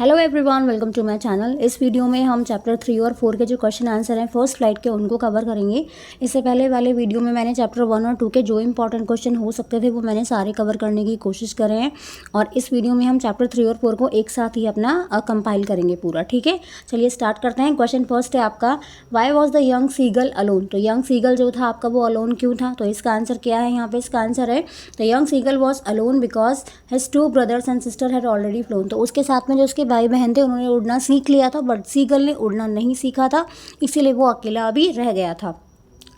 Hello everyone, welcome to my channel. इस video में हम चैप्टर 3 और 4 के जो क्वेश्चन आंसर हैं फर्स्ट फ्लाइट के उनको कवर करेंगे। इससे पहले वाले वीडियो में मैंने चैप्टर 1 और 2 के जो इंपॉर्टेंट क्वेश्चन हो सकते थे वो मैंने सारे कवर करने की कोशिश करे हैं, और इस वीडियो में हम चैप्टर 3 और 4 को एक साथ ही अपना कंपाइल करेंगे पूरा। ठीक है, चलिए स्टार्ट करते हैं। क्वेश्चन फर्स्ट है आपका, why was the young seagull alone. तो यंग सीगल जो था आपका वो अलोन क्यों था? तो इसका आंसर क्या है यहाँ पे? इसका आंसर है the young seagull was alone because his 2 brothers and sister had already flown. तो उसके साथ में जो उसके भाई बहन थे उन्होंने उड़ना सीख लिया था, बट सीगल ने उड़ना नहीं सीखा था, इसीलिए वो अकेला अभी रह गया था।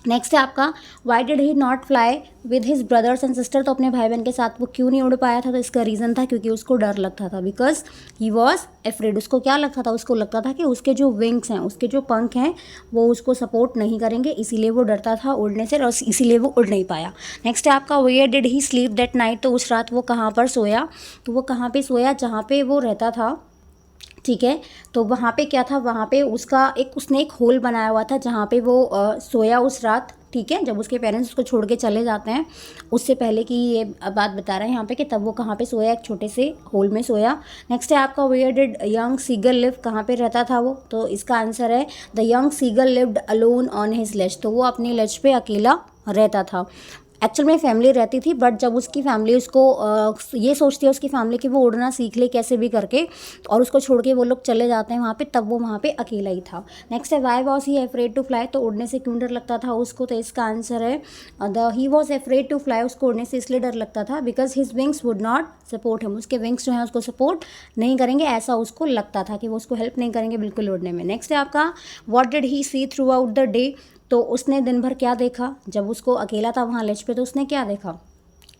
नेक्स्ट है आपका, why did he not fly with his brothers and sister. तो अपने भाई बहन के साथ वो क्यों नहीं उड़ पाया था? तो इसका रीज़न था क्योंकि उसको डर लगता था, बिकॉज ही वॉज एफ्रेड। उसको क्या लगता था? उसको लगता था कि उसके जो विंग्स हैं, उसके जो पंख हैं, वो उसको सपोर्ट नहीं करेंगे, इसीलिए वो डरता था उड़ने से और इसीलिए वो उड़ नहीं पाया। नेक्स्ट है आपका, where did he sleep that night. तो उस रात वो कहाँ पर सोया? तो वो कहाँ पे सोया? जहाँ पे वो रहता था। ठीक है, तो वहाँ पे क्या था? वहाँ पे उसने एक होल बनाया हुआ था जहाँ पे वो सोया उस रात। ठीक है, जब उसके पेरेंट्स उसको छोड़ के चले जाते हैं, उससे पहले की ये बात बता रहे हैं यहाँ पे कि तब वो कहाँ पे सोया, एक छोटे से होल में सोया। नेक्स्ट है आपका, where did young seagull live. कहाँ पे रहता था वो? तो इसका आंसर है the young seagull lived alone on his ledge. तो वो अपनी लेज पे अकेला रहता था। एक्चुअल में फैमिली रहती थी, बट जब उसकी फैमिली उसको ये सोचती है उसकी फैमिली कि वो उड़ना सीख ले कैसे भी करके, और उसको छोड़ के वो लोग चले जाते हैं वहाँ पे, तब वो वहाँ पे अकेला ही था। नेक्स्ट है, why was he afraid to fly. तो उड़ने से क्यों डर लगता था उसको? तो इसका आंसर है he was afraid to fly. उसको उड़ने से इसलिए डर लगता था because his wings would not support him. उसके विंग्स जो हैं उसको सपोर्ट नहीं करेंगे, ऐसा उसको लगता था कि वो उसको हेल्प नहीं करेंगे बिल्कुल उड़ने में। नेक्स्ट है आपका, what did he see throughout the day. तो उसने दिन भर क्या देखा? जब उसको अकेला था वहाँ लेज पे, तो उसने क्या देखा?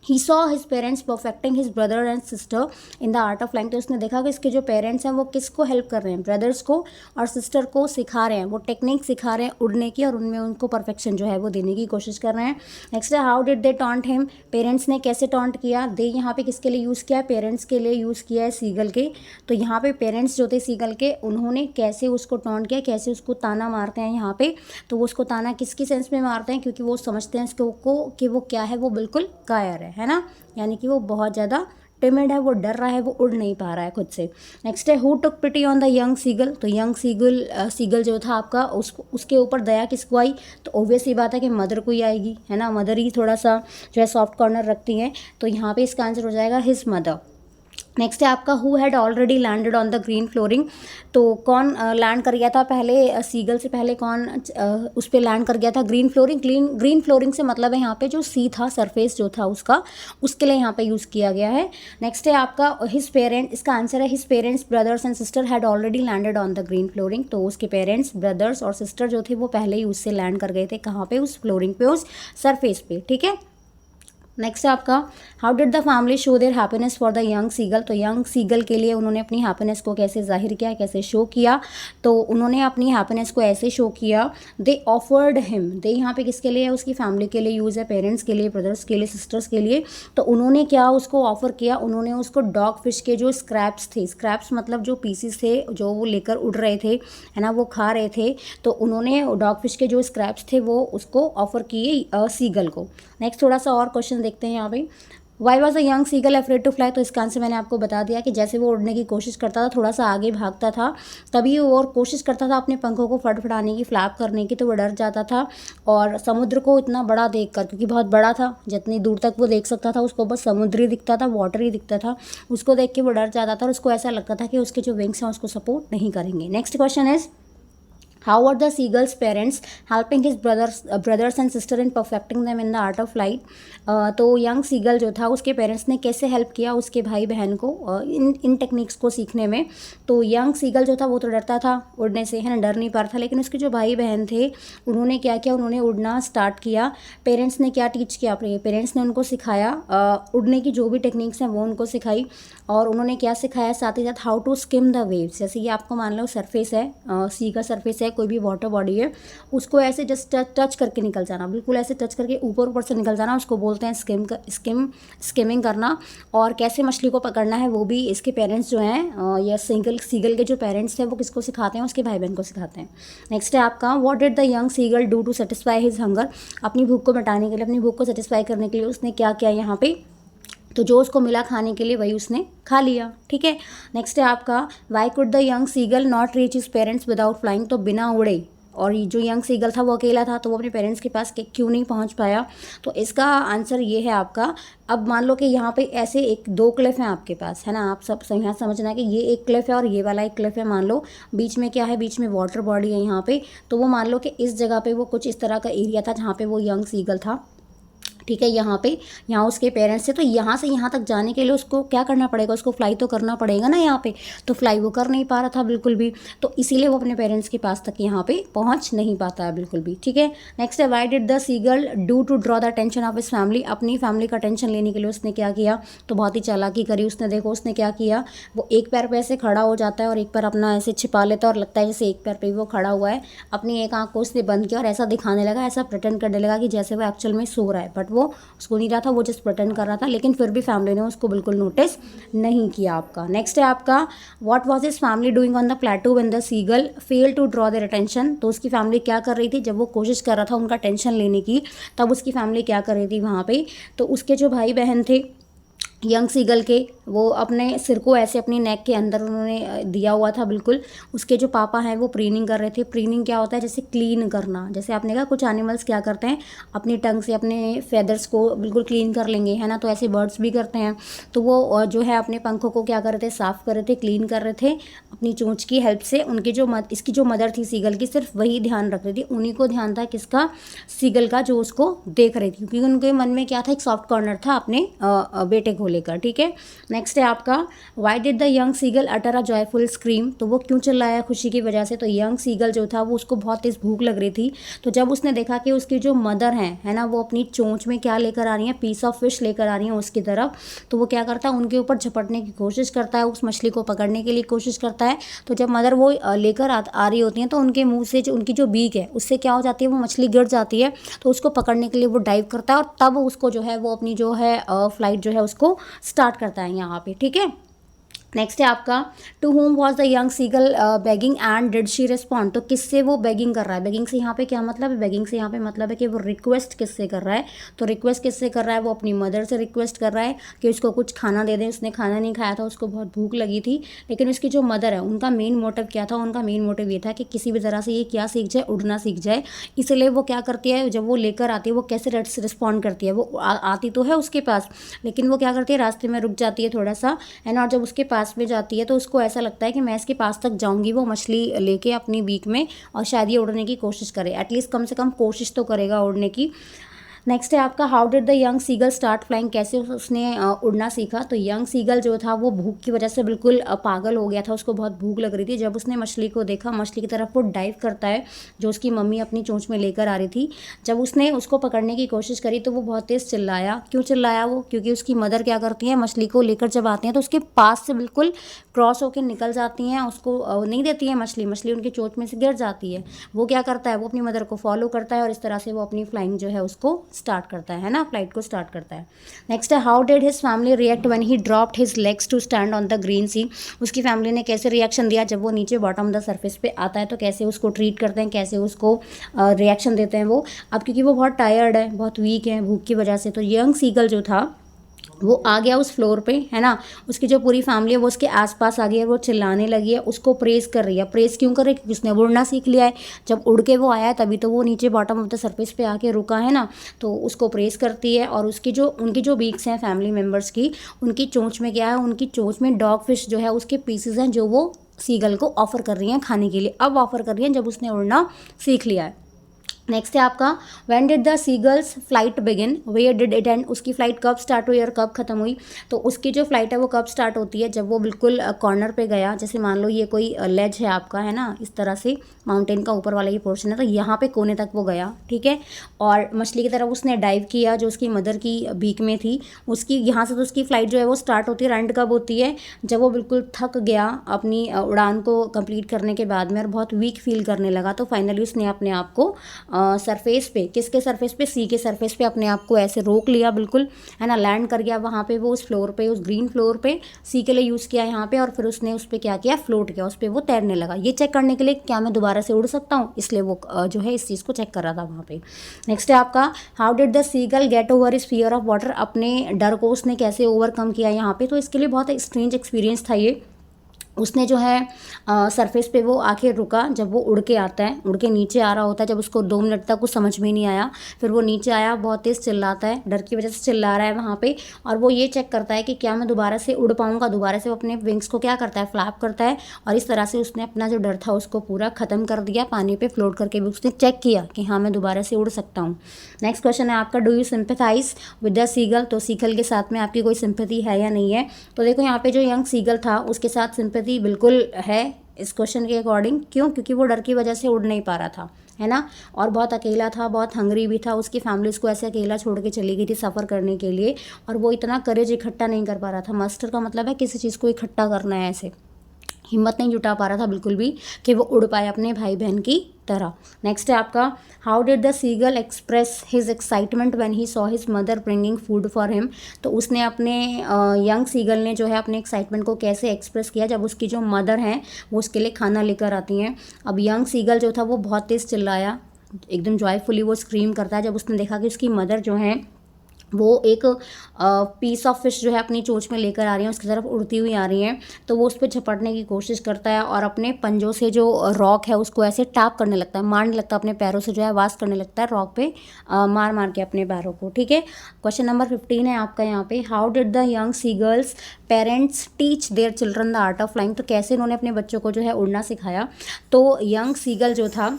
ही saw his parents perfecting his brother and sister in the art of flying. तो उसने देखा कि इसके जो पेरेंट्स हैं वो किसको हेल्प कर रहे हैं? ब्रदर्स को और सिस्टर को सिखा रहे हैं, वो टेक्निक सिखा रहे हैं उड़ने की, और उनमें उनको परफेक्शन जो है वो देने की कोशिश कर रहे हैं। नेक्स्ट है, how did they taunt him. Parents ने कैसे टॉन्ट किया? दे यहाँ पे किसके लिए यूज़ किया है? पेरेंट्स के लिए यूज़ किया है, सीगल के। तो यहाँ पे पेरेंट्स जो थे सीगल के, उन्होंने कैसे उसको टॉन्ट किया, कैसे उसको ताना मारते हैं यहाँ पे? तो वो उसको ताना किसकी सेंस में मारते हैं? क्योंकि वो समझते हैं इसको कि वो क्या है, वो बिल्कुल कायर है ना, यानी कि वो बहुत ज़्यादा टिमिड है, वो डर रहा है, वो उड़ नहीं पा रहा है खुद से। नेक्स्ट है, who took pity on the young seagull. तो यंग सीगल जो था आपका, उसके ऊपर दया किसको आई? तो ऑब्वियस ही बात है कि मदर को ही आएगी, है ना। मदर ही थोड़ा सा जो है सॉफ्ट कॉर्नर रखती हैं, तो यहाँ पे इसका आंसर हो जाएगा हिज मदर। नेक्स्ट है आपका, who had already landed on the green flooring. तो कौन लैंड कर गया था पहले? सीगल से पहले कौन उस पर लैंड कर गया था? Green flooring. ग्रीन फ्लोरिंग से मतलब है यहाँ पे जो सी था, सरफेस जो था उसका, उसके लिए यहाँ पे यूज़ किया गया है। नेक्स्ट है आपका, हिज पेरेंट। इसका आंसर है his parents brothers and sister had already landed on the green flooring. तो उसके पेरेंट्स, ब्रदर्स और सिस्टर जो थे वो पहले ही उससे लैंड कर गए थे। कहाँ पे? उस फ्लोरिंग पे, उस सरफेस पे। ठीक है, नेक्स्ट है आपका, how did the family show their happiness for the young seagull. तो यंग सीगल के लिए उन्होंने अपनी हैप्पीनेस को कैसे जाहिर किया, कैसे शो किया? तो उन्होंने अपनी हैप्पीनेस को ऐसे शो किया, दे ऑफर्ड हिम। दे यहाँ पे किसके लिए है? उसकी फैमिली के लिए यूज़ है, पेरेंट्स के लिए, ब्रदर्स के लिए, सिस्टर्स के लिए। तो उन्होंने क्या उसको ऑफर किया? उन्होंने उसको डॉग फिश के जो स्क्रैप्स थे, स्क्रैप्स मतलब जो पीसीस थे जो वो लेकर उड़ रहे थे, है ना, वो खा रहे थे, तो उन्होंने डॉग फिश के जो स्क्रैप्स थे वो उसको ऑफर किए सीगल को। नेक्स्ट थोड़ा सा और क्वेश्चन देखते हैं यहाँ पे, why was a young seagull afraid to fly. तो इसका आंसर मैंने आपको बता दिया कि जैसे वो उड़ने की कोशिश करता था, थोड़ा सा आगे भागता था, तभी वो और कोशिश करता था अपने पंखों को फड़फड़ाने की, फ्लैप करने की, तो वो डर जाता था। और समुद्र को इतना बड़ा देखकर, क्योंकि बहुत बड़ा था, जितनी दूर तक वो देख सकता था उसको बस समुद्र ही दिखता था, वाटर ही दिखता था, उसको देख के वो डर जाता था और उसको ऐसा लगता था कि उसके जो विंग्स हैं उसको सपोर्ट नहीं करेंगे। Next question is, how are the seagulls parents helping his brothers and sister in perfecting them in the art of flight. तो यंग सीगल जो था उसके पेरेंट्स ने कैसे हेल्प किया उसके भाई बहन को इन टेक्निक्स को सीखने में? तो यंग सीगल जो था वो तो डरता था उड़ने से, है ना, डर नहीं पा रहा था, लेकिन उसके जो भाई बहन थे उन्होंने क्या किया? उन्होंने उड़ना स्टार्ट किया। पेरेंट्स ने क्या टीच किया? पेरेंट्स ने उनको सिखाया उड़ने की जो भी टेक्निक्स हैं वो उनको सिखाई, और उन्होंने क्या सिखाया साथ ही साथ? How to skim the waves. जैसे ये आपको मान लो सरफेस है, सी का सरफेस है, कोई भी वाटर बॉडी है, उसको ऐसे जस्ट टच करके निकल जाना, बिल्कुल ऐसे टच करके ऊपर ऊपर से निकल जाना, उसको बोलते हैं स्किमिंग करना। और कैसे मछली को पकड़ना है वो भी इसके पेरेंट्स जो हैं, या सीगल के जो पेरेंट्स हैं वो किसको सिखाते हैं? उसके भाई बहन को सिखाते हैं। नेक्स्ट है आपका, what did the young seagull do to satisfy his hunger. अपनी भूख को मिटाने के लिए, अपनी भूख को सेटिस्फाई करने के लिए उसने क्या किया यहाँ पे? तो जो उसको मिला खाने के लिए वही उसने खा लिया, ठीक है। नेक्स्ट है आपका why could the young seagull not reach his parents without flying, तो बिना उड़े, और ये जो यंग सीगल था वो अकेला था तो वो अपने पेरेंट्स के पास क्यों नहीं पहुंच पाया। तो इसका आंसर ये है आपका। अब मान लो कि यहाँ पे ऐसे एक दो क्लिफ हैं आपके पास, है ना, आप सब यहाँ समझना है कि ये एक क्लिफ है और ये वाला एक क्लिफ है। मान लो बीच में क्या है, बीच में वाटर बॉडी है यहाँ पे। तो वो मान लो कि इस जगह पे वो कुछ इस तरह का एरिया था जहाँ पे वो यंग सीगल था, ठीक है। यहाँ पे यहाँ उसके पेरेंट्स थे, तो यहाँ से यहाँ तक जाने के लिए उसको क्या करना पड़ेगा, उसको फ्लाई तो करना पड़ेगा ना यहाँ पे। तो फ्लाई वो कर नहीं पा रहा था बिल्कुल भी, तो इसीलिए वो अपने पेरेंट्स के पास तक यहाँ पे पहुँच नहीं पाता है बिल्कुल भी, ठीक है। नेक्स्ट है why did the seagull do to draw the attention of his family, अपनी फैमिली का अटेंशन लेने के लिए उसने क्या किया, तो बहुत ही चालाकी करी उसने। देखो उसने क्या किया, वो एक पैर पे ऐसे खड़ा हो जाता है और एक पैर अपना ऐसे छिपा लेता है और लगता है जैसे एक पैर पे वो खड़ा हुआ है। अपनी एक आँख को उसने बंद किया और ऐसा दिखाने लगा, ऐसा प्रिटेंड करने लगा कि जैसे वो एक्चुअल में सो रहा है, बट वो उसको नहीं रहा था, वो जस्ट प्रिटेंड कर रहा था। लेकिन फिर भी फैमिली ने उसको बिल्कुल नोटिस नहीं किया आपका। नेक्स्ट है आपका what was his family doing on the plateau when the seagull fail to draw their attention, तो उसकी फैमिली क्या कर रही थी जब वो कोशिश कर रहा था उनका अटेंशन लेने की, तब उसकी फैमिली क्या कर रही थी वहाँ पे। तो उसके जो भाई बहन थे यंग सीगल के, वो अपने सिर को ऐसे अपनी नेक के अंदर उन्होंने दिया हुआ था बिल्कुल। उसके जो पापा हैं वो प्रीनिंग कर रहे थे। प्रीनिंग क्या होता है, जैसे क्लीन करना, जैसे आपने कहा कुछ एनिमल्स क्या करते हैं अपनी टंग से अपने फेदर्स को बिल्कुल क्लीन कर लेंगे, है ना, तो ऐसे बर्ड्स भी करते हैं। तो वो जो है अपने पंखों को क्या कर रहे थे, साफ़ कर रहे थे, क्लीन कर रहे थे अपनी चोंच की हेल्प से। उनकी जो इसकी जो मदर थी सीगल की, सिर्फ वही ध्यान रख रही थी, उन्हीं को ध्यान था किसका, सीगल का, जो उसको देख रही थी, क्योंकि उनके मन में क्या था, एक सॉफ्ट कॉर्नर था अपने बेटे को लेकर, ठीक है। नेक्स्ट है आपका why did the young seagull utter a joyful scream, तो वो क्यों चिल्लाया खुशी की वजह से। तो यंग सीगल जो था वो उसको बहुत तेज भूख लग रही थी। तो जब उसने देखा कि उसकी जो मदर हैं, है ना, वो अपनी चोंच में क्या लेकर आ रही हैं, पीस ऑफ फिश लेकर आ रही हैं उसकी तरफ, तो वो क्या करता है उनके ऊपर झपटने की कोशिश करता है, उस मछली को पकड़ने के लिए कोशिश करता है। तो जब मदर वो लेकर आ रही होती हैं तो उनके मुँह से जो उनकी जो बीक है उससे क्या हो जाती है, वो मछली गिर जाती है। तो उसको पकड़ने के लिए वो डाइव करता है और तब उसको जो है वो अपनी जो है फ्लाइट जो है उसको स्टार्ट करता है यहाँ पे, ठीक है। नेक्स्ट है आपका to whom was the young seagull begging and did she respond, तो किससे वो बेगिंग कर रहा है। बेगिंग से यहाँ पे क्या मतलब है, बेगिंग से यहाँ पे मतलब है कि वो रिक्वेस्ट किससे कर रहा है। तो रिक्वेस्ट किससे कर रहा है, वो अपनी मदर से रिक्वेस्ट कर रहा है कि उसको कुछ खाना दे दें। उसने खाना नहीं खाया था, उसको बहुत भूख लगी थी। लेकिन उसकी जो मदर है उनका मेन मोटिव क्या था, उनका मेन मोटिव ये था कि किसी भी तरह से ये क्या सीख जाए, उड़ना सीख जाए। इसलिए वो क्या करती है, जब वो लेकर आती है वो कैसे रिस्पॉन्ड करती है, वो आती तो है उसके पास, लेकिन वो क्या करती है, रास्ते में रुक जाती है थोड़ा सा, है ना, और जब उसके पास में जाती है तो उसको ऐसा लगता है कि मैं इसके पास तक जाऊंगी, वो मछली लेके अपनी बीक में, और शायद ये उड़ने की कोशिश करे, एटलीस्ट कम से कम कोशिश तो करेगा उड़ने की। नेक्स्ट है आपका how did the young seagull start flying, कैसे उसने उड़ना सीखा। तो यंग सीगल जो था वो भूख की वजह से बिल्कुल पागल हो गया था, उसको बहुत भूख लग रही थी। जब उसने मछली को देखा, मछली की तरफ वो डाइव करता है जो उसकी मम्मी अपनी चोंच में लेकर आ रही थी। जब उसने उसको पकड़ने की कोशिश करी तो वो बहुत तेज़ चिल्लाया। क्यों चिल्लाया वो, क्योंकि उसकी मदर क्या करती है, मछली को लेकर जब आती हैं तो उसके पास से बिल्कुल क्रॉस होकर निकल जाती हैं, उसको नहीं देती है मछली उनकी चोंच में से गिर जाती है। वो क्या करता है, वो अपनी मदर को फॉलो करता है और इस तरह से वो अपनी फ्लाइंग जो है उसको स्टार्ट करता है ना, फ्लाइट को स्टार्ट करता है। नेक्स्ट है how did his family react when he dropped his legs to stand on the green sea, उसकी फैमिली ने कैसे रिएक्शन दिया जब वो नीचे बॉटम द सरफेस पे आता है, तो कैसे उसको ट्रीट करते हैं, कैसे उसको रिएक्शन देते हैं वो। अब क्योंकि वो बहुत टायर्ड है, बहुत वीक है भूख की वजह से, तो यंग सीगल जो था वो आ गया उस फ्लोर पे, है ना, उसकी जो पूरी फैमिली है वो उसके आसपास आ गई है, वो चिल्लाने लगी है, उसको प्रेज कर रही है। प्रेज क्यों कर रही है, क्योंकि उसने उड़ना सीख लिया है। जब उड़ के वो आया है तभी तो वो नीचे बॉटम ऑफ द सरफेस पे आके रुका है ना, तो उसको प्रेज करती है। और उनकी जो बीक्स हैं फैमिली मेम्बर्स की, उनकी चोंच में क्या है, उनकी चोंच में डॉग फिश जो है उसके पीसेज हैं, जो वो सीगल को ऑफर कर रही हैं खाने के लिए। अब ऑफर कर रही हैं जब उसने उड़ना सीख लिया है। नेक्स्ट है आपका when did the seagull's flight begin, where did it end, उसकी फ्लाइट कब स्टार्ट हुई और कब खत्म हुई। तो उसकी जो फ्लाइट है वो कब स्टार्ट होती है, जब वो बिल्कुल कॉर्नर पे गया। जैसे मान लो ये कोई लेज है आपका, है ना, इस तरह से माउंटेन का ऊपर वाला ये पोर्शन है, तो यहाँ पे कोने तक वो गया, ठीक है। और मछली की तरफ उसने डाइव किया जो उसकी मदर की बीक में थी, उसकी यहाँ से तो उसकी फ्लाइट जो है वो स्टार्ट होती है। एंड कब होती है, जब वो बिल्कुल थक गया अपनी उड़ान को कंप्लीट करने के बाद में और बहुत वीक फील करने लगा, तो फाइनली उसने अपने आप को सरफेस पे, किसके सरफेस पे, सी के सरफेस पे अपने आप को ऐसे रोक लिया बिल्कुल, है ना, लैंड कर गया वहाँ पे वो उस फ्लोर पे, उस ग्रीन फ्लोर पे, सी के लिए यूज़ किया यहाँ पे, और फिर उसने उस पर क्या किया, फ्लोट किया, उस पर वो तैरने लगा। ये चेक करने के लिए क्या मैं दोबारा से उड़ सकता हूँ, इसलिए वो जो है इस चीज़ को चेक कर रहा था वहाँ पे। नेक्स्ट है आपका, how did the seagull get over his fear of water, अपने डर को उसने कैसे ओवरकम किया यहाँ पे। तो इसके लिए बहुत स्ट्रेंज एक्सपीरियंस था ये। उसने जो है सरफेस पे वो आके रुका, जब वो उड़ के आता है, उड़ के नीचे आ रहा होता है, जब उसको 2 मिनट तक कुछ समझ में नहीं आया, फिर वो नीचे आया, बहुत तेज़ चिल्लाता है, डर की वजह से चिल्ला रहा है वहाँ पे, और वो ये चेक करता है कि क्या मैं दोबारा से उड़ पाऊँगा। दोबारा से वो अपने विंग्स को क्या करता है, फ्लैप करता है, और इस तरह से उसने अपना जो डर था उसको पूरा ख़त्म कर दिया। पानी पे फ्लोट करके भी उसने चेक किया कि हाँ मैं दोबारा से उड़ सकता हूँ। नेक्स्ट क्वेश्चन है आपका, do you sympathise with the seagull, तो सीगल के साथ में आपकी कोई सिंपैथी है या नहीं है। तो देखो यहाँ पे जो यंग सीगल था उसके साथ सिंपैथी बिल्कुल है इस क्वेश्चन के अकॉर्डिंग। क्यों? क्योंकि वो डर की वजह से उड़ नहीं पा रहा था, है ना, और बहुत अकेला था, बहुत हंग्री भी था। उसकी फैमिली उसको ऐसे अकेला छोड़ के चली गई थी सफ़र करने के लिए, और वो इतना करेज इकट्ठा नहीं कर पा रहा था। मस्टर का मतलब है किसी चीज़ को इकट्ठा करना है, ऐसे हिम्मत नहीं जुटा पा रहा था बिल्कुल भी कि वो उड़ पाए अपने भाई बहन की तरह। नेक्स्ट है आपका, how did the seagull express his excitement when he saw his mother bringing food for him, तो उसने अपने यंग सीगल ने जो है अपने एक्साइटमेंट को कैसे एक्सप्रेस किया जब उसकी जो मदर हैं वो उसके लिए खाना लेकर आती हैं। अब यंग सीगल जो था वो बहुत तेज़ चिल्लाया, एकदम जॉयफुली वो स्क्रीम करता है जब उसने देखा कि उसकी मदर जो है वो एक पीस ऑफ फिश जो है अपनी चोंच में लेकर आ रही हैं, उसकी तरफ उड़ती हुई आ रही हैं। तो वो उस पर झपटने की कोशिश करता है और अपने पंजों से जो रॉक है उसको ऐसे टैप करने लगता है, मारने लगता है, अपने पैरों से जो है आवाज़ करने लगता है रॉक पे, मार मार के अपने पैरों को। ठीक है, क्वेश्चन नंबर 15 है आपका यहाँ पे, how did the young seagulls parents teach their children the art of flying, तो कैसे उन्होंने अपने बच्चों को जो है उड़ना सिखाया। तो यंग सीगल जो था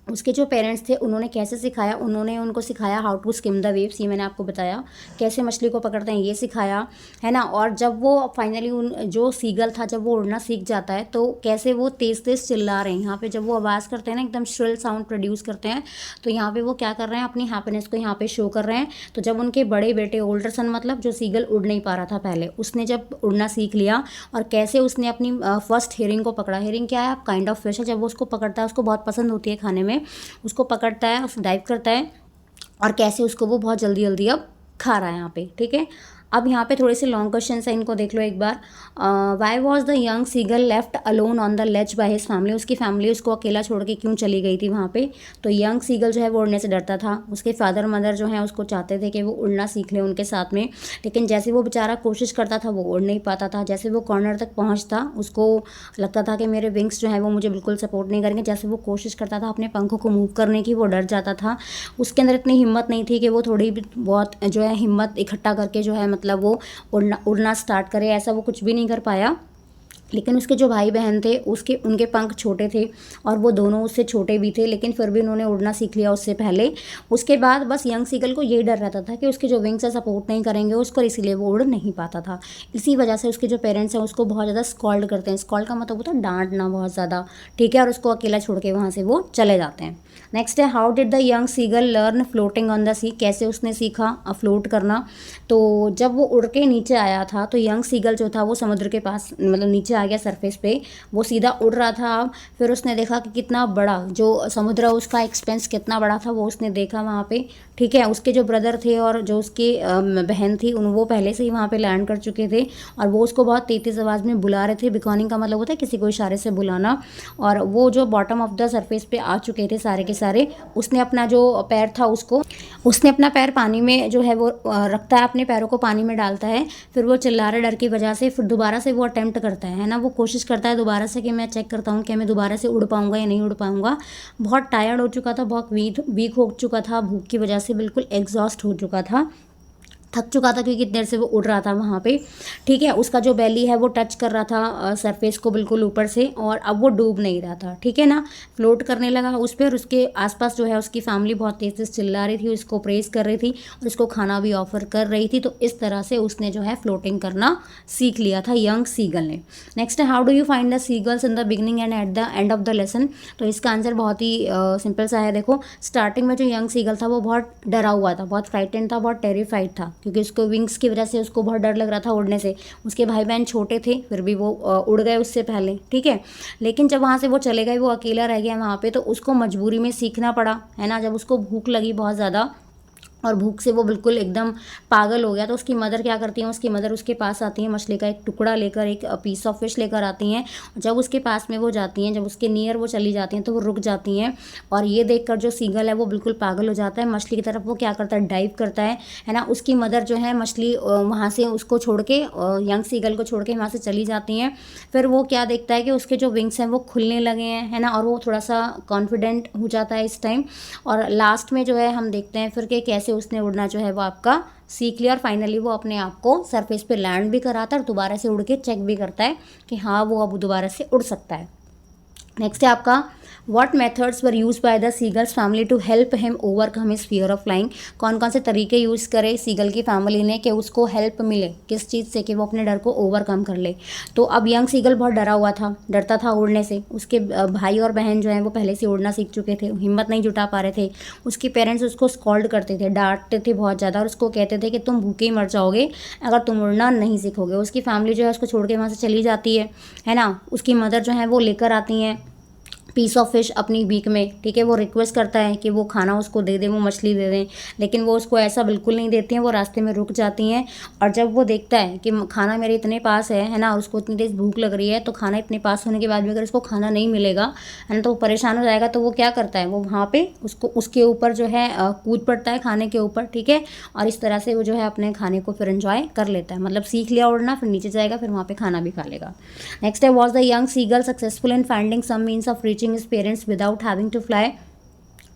उसके जो पेरेंट्स थे उन्होंने कैसे सिखाया, उन्होंने उनको सिखाया how to skim the waves, ये मैंने आपको बताया, कैसे मछली को पकड़ते हैं ये सिखाया, है ना। और जब वो फाइनली उन जो सीगल था जब वो उड़ना सीख जाता है तो कैसे वो तेज़ तेज़ चिल्ला रहे हैं। यहाँ पे जब वो आवाज़ करते हैं ना, एकदम श्रिल साउंड प्रोड्यूस करते हैं, तो यहाँ पे वो क्या कर रहे हैं, अपनी हैप्पीनेस को यहाँ पे शो कर रहे हैं। तो जब उनके बड़े बेटे ओल्डर सन, मतलब जो सीगल उड़ नहीं पा रहा था पहले, उसने जब उड़ना सीख लिया और कैसे उसने अपनी फर्स्ट हेरिंग को पकड़ा। हेरिंग क्या है, काइंड ऑफ फिश है, जब वो उसको पकड़ता है उसको बहुत पसंद होती है खाने में, उसको पकड़ता है, उस डाइव करता है, और कैसे उसको वो बहुत जल्दी जल्दी अब खा रहा है यहाँ पे। ठीक है, अब यहाँ पे थोड़े से लॉन्ग क्वेश्चन है, इनको देख लो एक बार। Why was the young seagull left alone on the ledge by his family, उसकी फैमिली उसको अकेला छोड़ के क्यों चली गई थी वहाँ पे। तो यंग सीगल जो है वो उड़ने से डरता था, उसके फादर मदर जो है उसको चाहते थे कि वो उड़ना सीख ले उनके साथ में, लेकिन जैसे वो बेचारा कोशिश करता था वो उड़ नहीं पाता था। जैसे वो कॉर्नर तक पहुँचता उसको लगता था कि मेरे विंग्स जो है वो मुझे बिल्कुल सपोर्ट नहीं करेंगे। जैसे वो कोशिश करता था अपने पंखों को मूव करने की, वो डर जाता था, उसके अंदर इतनी हिम्मत नहीं थी कि वो थोड़ी भी बहुत जो है हिम्मत इकट्ठा करके जो है मतलब वो उड़ना स्टार्ट करे। ऐसा वो कुछ भी नहीं कर पाया। लेकिन उसके जो भाई बहन थे उनके पंख छोटे थे और वो दोनों उससे छोटे भी थे, लेकिन फिर भी उन्होंने उड़ना सीख लिया उससे पहले। उसके बाद बस यंग सीगल को यही डर रहता था कि उसके जो विंग्स है सपोर्ट नहीं करेंगे उसको, इसीलिए वो उड़ नहीं पाता था। इसी वजह से उसके जो पेरेंट्स हैं उसको बहुत ज़्यादा स्कॉल्ड करते हैं। स्कॉल्ड का मतलब होता है डांटना बहुत ज़्यादा, ठीक है, और उसको अकेला छोड़ के वहाँ से वो चले जाते हैं। नेक्स्ट है, how did the young seagull learn floating on the sea, कैसे उसने सीखा फ्लोट करना। तो जब वो उड़ के नीचे आया था तो यंग सीगल जो था वो समुद्र के पास मतलब नीचे आ गया सरफेस पे, वो सीधा उड़ रहा था। अब फिर उसने देखा कि कितना बड़ा जो समुद्र है उसका एक्सपेंस कितना बड़ा था, वो उसने देखा वहाँ पे। ठीक है, उसके जो ब्रदर थे और जो उसकी बहन थी वो पहले से ही वहाँ पे लैंड कर चुके थे और वो उसको बहुत तेज़ आवाज़ में बुला रहे थे। बिकॉनिंग का मतलब होता है किसी को इशारे से बुलाना। और वो जो बॉटम ऑफ द सरफेस पे आ चुके थे सारे के सारे, उसने अपना जो पैर था उसने अपना पैर पानी में जो है वो रखता है, अपने पैरों को पानी में डालता है। फिर वो चिल्ला रहे डर की वजह से, फिर दोबारा से वो अटेम्प्ट करता है ना, वो कोशिश करता है दोबारा से कि मैं चेक करता हूँ कि मैं दोबारा से उड़ पाऊँगा या नहीं उड़ पाऊँगा। बहुत टायर्ड हो चुका था, बहुत वीक हो चुका था, भूख की वजह से बिल्कुल एग्जॉस्ट हो चुका था, थक चुका था क्योंकि देर से वो उड़ रहा था वहाँ पे। ठीक है, उसका जो बेली है वो टच कर रहा था सरफेस को बिल्कुल ऊपर से, और अब वो डूब नहीं रहा था। ठीक है ना, फ्लोट करने लगा उस पर। और उसके आसपास जो है उसकी फैमिली बहुत तेज़ तेज़ चिल्ला रही थी, उसको प्रेस कर रही थी और उसको खाना भी ऑफर कर रही थी। तो इस तरह से उसने जो है फ्लोटिंग करना सीख लिया था यंग सीगल ने। नेक्स्ट है, how do you find the seagulls in the beginning and at the end of the lesson. तो इसका आंसर बहुत ही सिंपल सा है। देखो, स्टार्टिंग में जो यंग सीगल था वो बहुत डरा हुआ था, बहुत फ्राइटेंड था, बहुत टेरिफाइड था, क्योंकि उसको विंग्स की वजह से उसको बहुत डर लग रहा था उड़ने से। उसके भाई बहन छोटे थे, फिर भी वो उड़ गए उससे पहले, ठीक है। लेकिन जब वहाँ से वो चले गए, वो अकेला रह गया वहाँ पे, तो उसको मजबूरी में सीखना पड़ा, है ना। जब उसको भूख लगी बहुत ज़्यादा और भूख से वो बिल्कुल एकदम पागल हो गया, तो उसकी मदर क्या करती है, उसकी मदर उसके पास आती है, मछली का एक टुकड़ा लेकर, एक पीस ऑफ फिश लेकर आती हैं। जब उसके पास में वो जाती हैं, जब उसके नियर वो चली जाती हैं, तो वो रुक जाती हैं। और ये देखकर जो सीगल है वो बिल्कुल पागल हो जाता है, मछली की तरफ वो क्या करता है, डाइव करता है ना। उसकी मदर जो है मछली वहाँ से उसको छोड़ के, यंग सीगल को छोड़ के वहाँ से चली जाती हैं। फिर वो क्या देखता है कि उसके जो विंग्स हैं वो खुलने लगे हैं, है ना, और वो थोड़ा सा कॉन्फिडेंट हो जाता है इस टाइम। और लास्ट में जो है हम देखते हैं फिर कि कैसे उसने उड़ना जो है वो आपका सीख लिया, और फाइनली वो अपने आप को सरफेस पे लैंड भी कराता है और दोबारा से उड़ के चेक भी करता है कि हाँ वो अब दोबारा से उड़ सकता है। नेक्स्ट है आपका, what methods were used by the seagull's family to help him overcome his fear of flying. कौन कौन से तरीके यूज़ करे सीगल की फैमिली ने कि उसको हेल्प मिले, किस चीज़ से, कि वो अपने डर को ओवरकम कर ले। तो अब यंग सीगल बहुत डरा हुआ था, डरता था उड़ने से। उसके भाई और बहन जो हैं वो पहले से उड़ना सीख चुके थे, हिम्मत नहीं जुटा पा रहे थे। उसके पेरेंट्स उसको स्कॉल्ड करते थे, डांटते थे बहुत ज़्यादा, और उसको कहते थे कि तुम भूखे ही मर जाओगे अगर तुम उड़ना नहीं सीखोगे। उसकी फैमिली जो है उसको छोड़ के वहाँ से चली जाती है ना। उसकी मदर जो है वो लेकर आती हैं पीस ऑफ फिश अपनी बीक में, ठीक है। वो रिक्वेस्ट करता है कि वो खाना उसको दे दें, वो मछली दे दें, लेकिन वो उसको ऐसा बिल्कुल नहीं देती हैं। वो रास्ते में रुक जाती हैं, और जब वो देखता है कि खाना मेरे इतने पास है ना, और उसको इतनी तेज़ भूख लग रही है, तो खाना इतने पास होने के बाद भी अगर उसको खाना नहीं मिलेगा, है ना, तो वो परेशान हो जाएगा। तो वो क्या करता है, वो वहाँ पे उसको उसके ऊपर जो है कूद पड़ता है, खाने के ऊपर, ठीक है। और इस तरह से वो जो है अपने खाने को फिर एंजॉय कर लेता है, मतलब सीख लिया उड़ना, फिर नीचे जाएगा, फिर वहाँ पे खाना भी खा लेगा। नेक्स्ट है, was the young seagull successful in finding some means of reaching his parents without having to fly.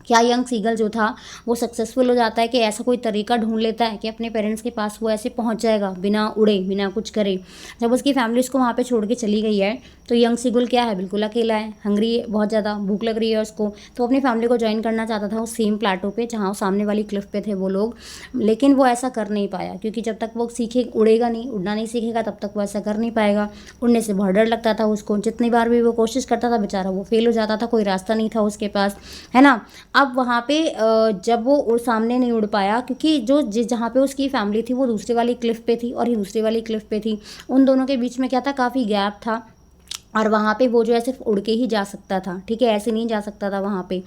क्या यंग सीगल जो था वो सक्सेसफुल हो जाता है कि ऐसा कोई तरीका ढूंढ लेता है कि अपने पेरेंट्स के पास वो ऐसे पहुंच जाएगा बिना उड़े, बिना कुछ करे। जब उसकी फैमिली उसको वहाँ पे छोड़ के चली गई है, तो यंग सीगल क्या है, बिल्कुल अकेला है, हंग्री है, बहुत ज़्यादा भूख लग रही है उसको। तो अपनी फैमिली को ज्वाइन करना चाहता था उस सेम प्लाटो पे जहाँ सामने वाली क्लिफ पे थे वो लोग, लेकिन वो ऐसा कर नहीं पाया, क्योंकि जब तक वो सीखे उड़ेगा नहीं, उड़ना नहीं सीखेगा, तब तक वो ऐसा कर नहीं पाएगा। उड़ने से बहुत डर लगता था उसको, जितनी बार भी वो कोशिश करता था बेचारा वो फेल हो जाता था, कोई रास्ता नहीं था उसके पास, है ना। अब वहाँ पे जब वो सामने नहीं उड़ पाया, क्योंकि जो जहाँ पे उसकी फैमिली थी वो दूसरी वाली क्लिफ पे थी और ये दूसरी वाली क्लिफ पे थी, उन दोनों के बीच में क्या था, काफ़ी गैप था, और वहाँ पे वो जो है सिर्फ उड़ के ही जा सकता था, ठीक है, ऐसे नहीं जा सकता था वहाँ पे,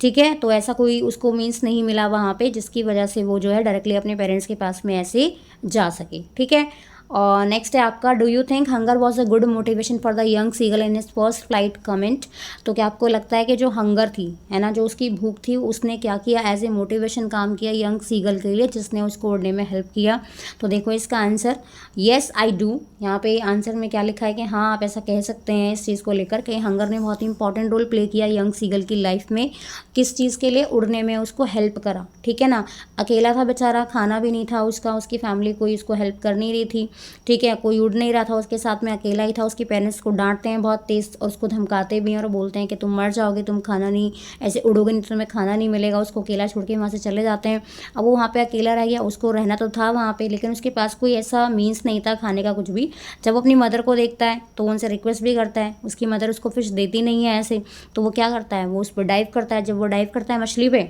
ठीक है। तो ऐसा कोई उसको मीन्स नहीं मिला वहाँ पे, जिसकी वजह से वो जो है डायरेक्टली अपने पेरेंट्स के पास में ऐसे जा सके, ठीक है। और नेक्स्ट है आपका, do you think hunger was a good motivation for the young seagull in his first flight comment. तो क्या आपको लगता है कि जो हंगर थी, है ना, जो उसकी भूख थी, उसने क्या किया, एज ए मोटिवेशन काम किया यंग सीगल के लिए, जिसने उसको उड़ने में हेल्प किया। तो देखो इसका आंसर, येस आई डू। यहाँ पे आंसर में क्या लिखा है कि हाँ आप ऐसा कह सकते हैं इस चीज़ को लेकर कि हंगर ने बहुत ही इंपॉर्टेंट रोल प्ले किया यंग सीगल की लाइफ में। किस चीज़ के लिए, उड़ने में उसको हेल्प करा, ठीक है ना। अकेला था बेचारा, खाना भी नहीं था उसका, उसकी फैमिली कोई उसको हेल्प कर नहीं रही थी, ठीक है, कोई उड़ नहीं रहा था उसके साथ में, अकेला ही था। उसके पेरेंट्स को डांटते हैं बहुत तेज़ और उसको धमकाते भी हैं और बोलते हैं कि तुम मर जाओगे, तुम खाना नहीं, ऐसे उड़ोगे नहीं तो तुम्हें खाना नहीं मिलेगा। उसको अकेला छोड़ के वहाँ से चले जाते हैं। अब वो वहाँ पे अकेला रह गया, उसको रहना तो था वहाँ पे, लेकिन उसके पास कोई ऐसा मीन्स नहीं था खाने का कुछ भी। जब अपनी मदर को देखता है तो उनसे रिक्वेस्ट भी करता है, उसकी मदर उसको फिश देती नहीं है ऐसे, तो वो क्या करता है, वो उस पर डाइव करता है। जब वो डाइव करता है मछली पे,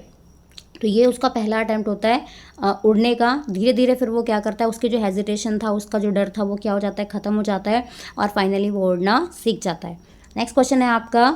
तो ये उसका पहला अटैम्प्ट होता है उड़ने का। धीरे धीरे फिर वो क्या करता है, उसके जो हेजिटेशन था, उसका जो डर था, वो क्या हो जाता है, ख़त्म हो जाता है, और फाइनली वो उड़ना सीख जाता है। नेक्स्ट क्वेश्चन है आपका,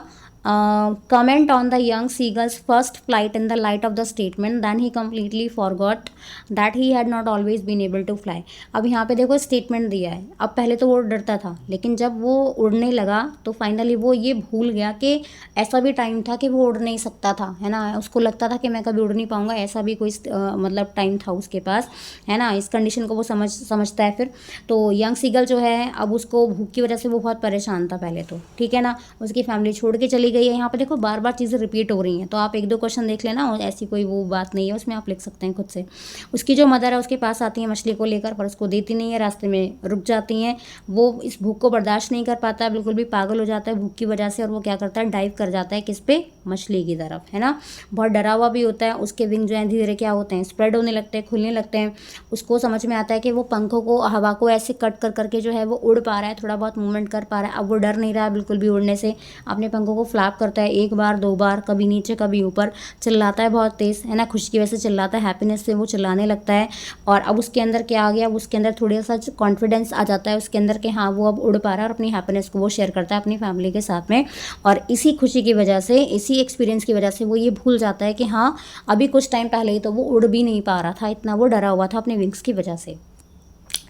comment on the young seagull's first flight in the light of the statement then he completely forgot that he had not always been able to fly। अब यहाँ पे देखो स्टेटमेंट दिया है। अब पहले तो वो डरता था, लेकिन जब वो उड़ने लगा तो फाइनली वो ये भूल गया कि ऐसा भी टाइम था कि वो उड़ नहीं सकता था, है ना। उसको लगता था कि मैं कभी उड़ नहीं पाऊंगा, ऐसा भी कोई मतलब टाइम था उसके पास, है ना। इस कंडीशन को वो समझता है फिर। तो यंग सीगल जो है, अब उसको भूख की वजह से वो बहुत परेशान था पहले तो, ठीक है ना। उसकी फैमिली छोड़ के चली गई है। यहाँ पे देखो बार बार चीज़ें रिपीट हो रही हैं, तो आप एक दो क्वेश्चन देख लेना, और ऐसी कोई वो बात नहीं है उसमें, आप लिख सकते हैं खुद से। उसकी जो मदर है उसके पास आती है मछली को लेकर, पर उसको देती नहीं है, रास्ते में रुक जाती हैं। वो इस भूख को बर्दाश्त नहीं कर पाता है, बिल्कुल भी पागल हो जाता है भूख की वजह से, और वो क्या करता है, डाइव कर जाता है किस पे, मछली की तरफ, है ना। बहुत डरा हुआ भी होता है। उसके विंग जो है धीरे धीरे क्या होते हैं, स्प्रेड होने लगते हैं, खुलने लगते हैं। उसको समझ में आता है कि वो पंखों को, हवा को ऐसे कट कर करके जो है वो उड़ पा रहा है, थोड़ा बहुत मूवमेंट कर पा रहा है। अब वो डर नहीं रहा है बिल्कुल भी उड़ने से, अपने पंखों को फ्लैप फ्लैप करता है, एक बार 2 बार, कभी नीचे कभी ऊपर, चिल्लाता है बहुत तेज़, है ना, खुशी की वजह से चिल्लाता है, हैप्पीनेस से वो चिल्लाने लगता है। और अब उसके अंदर क्या आ गया, उसके अंदर थोड़ा सा कॉन्फिडेंस आ जाता है उसके अंदर कि हाँ वो अब उड़ पा रहा है और अपनी हैप्पीनेस को वो शेयर करता है अपनी फैमिली के साथ में। और इसी खुशी की वजह से, इसी एक्सपीरियंस की वजह से वो ये भूल जाता है कि हाँ अभी कुछ टाइम पहले ही तो वो उड़ भी नहीं पा रहा था, इतना वो डरा हुआ था अपने विंग्स की वजह से।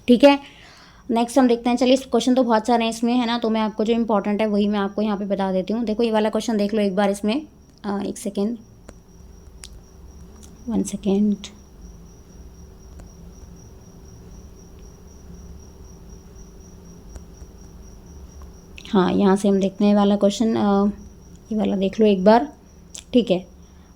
ठीक है, नेक्स्ट हम देखते हैं। चलिए क्वेश्चन तो बहुत सारे हैं इसमें, है ना, तो मैं आपको जो इंपॉर्टेंट है वही मैं आपको यहाँ पे बता देती हूँ। देखो ये वाला क्वेश्चन देख लो एक बार इसमें, एक सेकेंड, 1 सेकेंड। हाँ, यहाँ से हम देखते हैं वाला क्वेश्चन, ये वाला देख लो एक बार। ठीक है,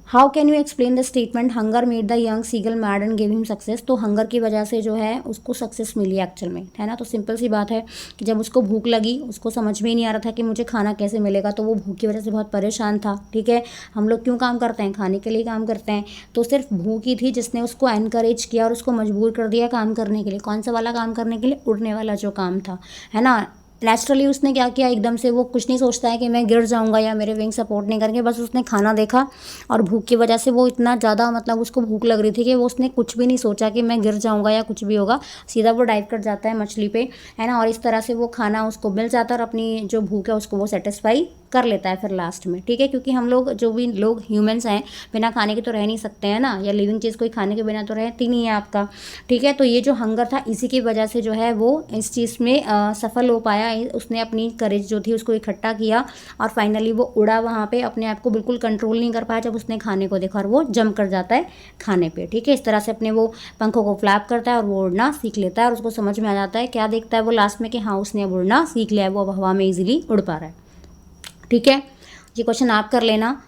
how can you explain the statement hunger made the young seagull mad and give him success. तो हंगर की वजह से जो है उसको सक्सेस मिली एक्चुअल में, है ना। तो सिंपल सी बात है कि जब उसको भूख लगी, उसको समझ में ही नहीं आ रहा था कि मुझे खाना कैसे मिलेगा, तो वो भूख की वजह से बहुत परेशान था। ठीक है, हम लोग क्यों काम करते हैं, खाने के लिए काम करते हैं। तो सिर्फ भूख ही थी जिसने उसको एनकरेज किया और उसको मजबूर कर दिया काम करने के लिए। कौन सा वाला काम करने के लिए, उड़ने वाला जो काम था, है ना। नेचुरली उसने क्या किया, एकदम से वो कुछ नहीं सोचता है कि मैं गिर जाऊंगा या मेरे विंग सपोर्ट नहीं करेंगे, बस उसने खाना देखा और भूख की वजह से वो इतना ज़्यादा, मतलब उसको भूख लग रही थी कि वो उसने कुछ भी नहीं सोचा कि मैं गिर जाऊंगा या कुछ भी होगा, सीधा वो डाइव कर जाता है मछली पे, है ना। और इस तरह से वो खाना उसको मिल जाता है और अपनी जो भूख है उसको वो सेटिस्फाई कर लेता है फिर लास्ट में। ठीक है, क्योंकि हम लोग जो भी लोग ह्यूमंस हैं बिना खाने के तो रह नहीं सकते हैं ना, या लिविंग चीज़ कोई खाने के बिना तो रहती नहीं है आपका। ठीक है, तो ये जो हंगर था इसी की वजह से जो है वो इस चीज़ में सफल हो पाया। उसने अपनी करेज जो थी उसको इकट्ठा किया और फाइनली वो उड़ा वहाँ पे, अपने आप को बिल्कुल कंट्रोल नहीं कर पाया जब उसने खाने को देखा और वो जंप कर जाता है खाने पे। ठीक है, इस तरह से अपने वो पंखों को फ्लैप करता है और वो उड़ना सीख लेता है और उसको समझ में आ जाता है, क्या देखता है वो लास्ट में कि हाँ उसने अब उड़ना सीख लिया है, वो अब हवा में ईजिली उड़ पा रहा है। ठीक है, ये क्वेश्चन आप कर लेना।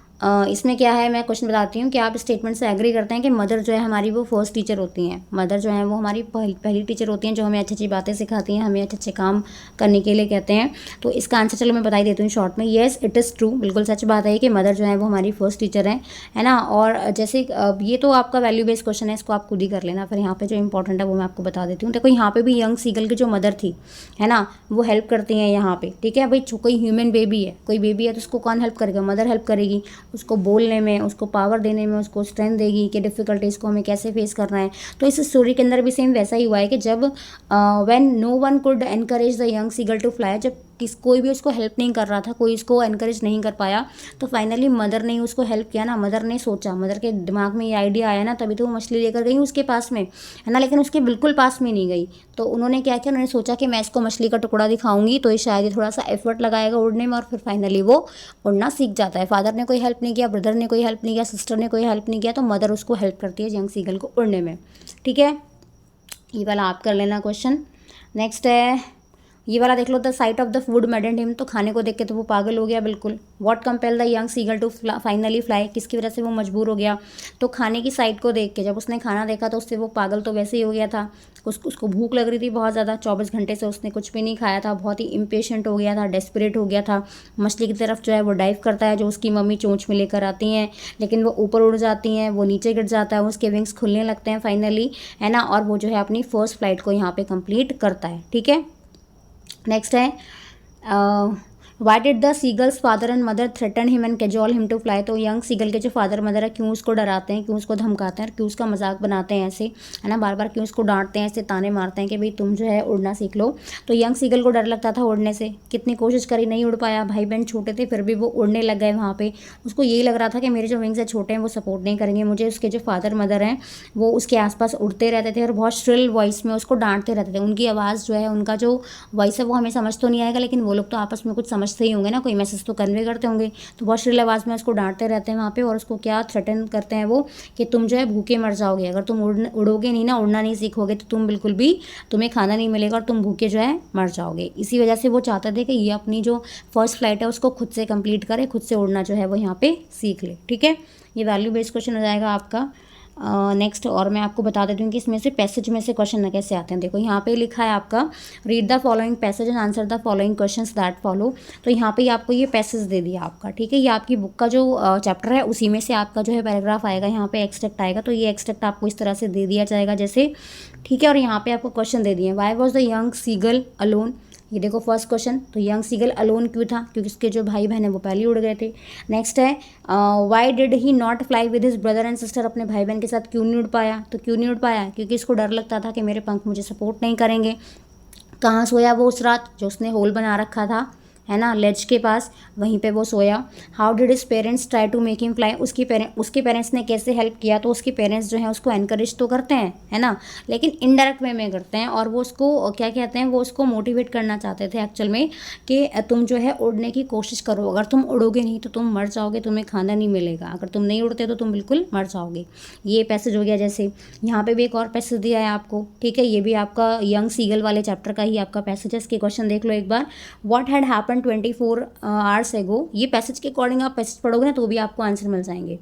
इसमें क्या है, मैं क्वेश्चन बताती हूँ कि आप स्टेटमेंट से एग्री करते हैं कि मदर जो है हमारी वो फर्स्ट टीचर होती हैं। मदर जो है वो हमारी पहली टीचर होती हैं जो हमें अच्छी अच्छी बातें सिखाती हैं, हमें अच्छे अच्छे काम करने के लिए कहते हैं। तो इसका आंसर चलो मैं बता ही देती हूँ शॉर्ट में, येस इट इज़ ट्रू, बिल्कुल सच बात है कि मदर जो है वो हमारी फर्स्ट टीचर है ना। और जैसे ये तो आपका वैल्यू बेस्ड क्वेश्चन है, इसको आप खुद ही कर लेना। फिर यहाँ पे जो इंपॉर्टेंट है वो मैं आपको बता देती हूँ। देखो यहाँ पे भी यंग सीगल की जो मदर थी, है ना, वो हेल्प करती हैं यहाँ पे। ठीक है भाई, कोई ह्यूमन बेबी है, कोई बेबी है तो उसको कौन हेल्प करेगा, मदर हेल्प करेगी, उसको बोलने में, उसको पावर देने में, उसको स्ट्रेंथ देगी कि डिफ़िकल्टीज़ को हमें कैसे फेस करना है। तो इस स्टोरी के अंदर भी सेम वैसा ही हुआ है कि जब when no one could encourage the young seagull to fly, जब कोई भी उसको हेल्प नहीं कर रहा था, कोई उसको एनकरेज नहीं कर पाया, तो फाइनली मदर ने उसको हेल्प किया ना। मदर ने सोचा, मदर के दिमाग में ये आइडिया आया ना, तभी तो वो मछली लेकर गई उसके पास में, है ना। लेकिन उसके बिल्कुल पास में नहीं गई, तो उन्होंने क्या किया, उन्होंने सोचा कि मैं इसको मछली का टुकड़ा दिखाऊंगी तो ये शायद ये थोड़ा सा एफर्ट लगाएगा उड़ने में और फिर फाइनली वो उड़ना सीख जाता है। फादर ने कोई हेल्प नहीं किया, ब्रदर ने कोई हेल्प नहीं किया, सिस्टर ने कोई हेल्प नहीं किया, तो मदर उसको हेल्प करती है यंग सीगल को उड़ने में। ठीक है, ये वाला आप कर लेना क्वेश्चन। नेक्स्ट है ये वाला देख लो, the sight of the food maddened him, तो खाने को देख के तो वो पागल हो गया बिल्कुल। What compel the young seagull to finally fly, किसकी वजह से वो मजबूर हो गया, तो खाने की साइट को देख के। जब उसने खाना देखा तो उससे वो पागल तो वैसे ही हो गया था, उसको भूख लग रही थी बहुत ज़्यादा, 24 घंटे से उसने कुछ भी नहीं खाया था, बहुत ही इम्पेशेंट हो गया था, डेस्परेट हो गया था। मछली की तरफ जो है वो डाइव करता है, जो उसकी मम्मी चोंच में लेकर आती हैं, लेकिन वो ऊपर उड़ जाती हैं, वो नीचे गिर जाता है, उसके विंग्स खुलने लगते हैं फाइनली, है ना। और वो जो है अपनी फर्स्ट फ्लाइट को यहाँ पे कंप्लीट करता है। ठीक है, नेक्स्ट है why did the seagull's father and mother threaten him and cajole him to fly, तो यंग सीगल के जो फादर मदर है क्यों उसको डराते हैं, क्यों उसको धमकाते हैं, क्यों उसका मजाक बनाते हैं ऐसे, है ना, बार बार क्यों उसको डांटते हैं, ऐसे ताने मारते हैं कि भाई तुम जो है उड़ना सीख लो। तो यंग सीगल को डर लगता था उड़ने से, कितनी कोशिश करी नहीं उड़ पाया, भाई बहन छोटे थे फिर भी वो उड़ने लग गए वहाँ पे। उसको यही लग रहा था कि मेरे जो विंग्स है छोटे हैं वो सपोर्ट नहीं करेंगे मुझे। उसके जो फादर मदर हैं वो उसके आसपास उड़ते रहते थे और बहुत श्रिल वॉइस में उसको डांटते रहते थे। उनकी आवाज़ जो है, उनका जो वॉइस है वो हमें समझ तो नहीं आएगा, लेकिन वो लोग तो आपस में कुछ समझते ही होंगे ना, कोई मैसेज तो कन्वे करते होंगे। तो बहुत श्रील आवाज़ में उसको डांटते रहते हैं वहाँ पे और उसको क्या थ्रेटन करते हैं वो कि तुम जो है भूखे मर जाओगे, अगर तुम उड़ोगे नहीं ना, उड़ना नहीं सीखोगे तो तुम बिल्कुल भी, तुम्हें खाना नहीं मिलेगा और तुम भूखे जो है मर जाओगे। इसी वजह से वो चाहते थे कि ये अपनी जो फर्स्ट फ्लाइट है उसको खुद से कंप्लीट करे, खुद से उड़ना जो है वो यहाँ पे सीख ले। ठीक है, ये वैल्यू बेस्ड क्वेश्चन हो जाएगा आपका। नेक्स्ट और मैं आपको बता देती हूँ कि इसमें से पैसेज में से क्वेश्चन कैसे आते हैं। देखो यहाँ पे लिखा है आपका read the following passage and answer the following questions that follow. तो यहाँ पे आपको ये पैसेज दे दिया आपका, ठीक है, ये आपकी बुक का जो चैप्टर है उसी में से आपका जो है पैराग्राफ आएगा, यहाँ पे एक्सट्रैक्ट आएगा। तो ये एक्सट्रैक्ट आपको इस तरह से दे दिया जाएगा जैसे, ठीक है। और यहाँ पे आपको क्वेश्चन दे दिए, why was the young seagull alone, ये देखो फर्स्ट क्वेश्चन, तो यंग सीगल अलोन क्यों था, क्योंकि उसके जो भाई बहन है वो पहले उड़ गए थे। नेक्स्ट है why did he not fly with his brother and sister, अपने भाई बहन के साथ क्यों नहीं उड़ पाया, तो क्यों नहीं उड़ पाया, क्योंकि इसको डर लगता था कि मेरे पंख मुझे सपोर्ट नहीं करेंगे। कहाँ सोया वो उस रात, जो उसने होल बना रखा था, है ना, लेज के पास, वहीं पे वो सोया। How did his parents try to make him fly, उसके पेरेंट्स ने कैसे हेल्प किया, तो उसके पेरेंट्स जो हैं उसको एनकरेज तो करते हैं, है ना, लेकिन इनडायरेक्ट वे में करते हैं, और वो उसको क्या कहते हैं, वो उसको मोटिवेट करना चाहते थे एक्चुअल में कि तुम जो है उड़ने की कोशिश करो, अगर तुम उड़ोगे नहीं तो तुम मर जाओगे, तुम्हें खाना नहीं मिलेगा, अगर तुम नहीं उड़ते तो तुम बिल्कुल मर जाओगे। ये पैसेज हो गया। जैसे यहाँ पे भी एक और पैसेज दिया है आपको, ठीक है, ये भी आपका यंग सीगल वाले चैप्टर का ही आपका पैसेज है। इसके क्वेश्चन देख लो एक बार। व्हाट हैड हैपन 24 आवर्स एगो, ये पैसेज के अकॉर्डिंग आप पैसेज पढ़ोगे ना तो भी आपको आंसर मिल जाएंगे।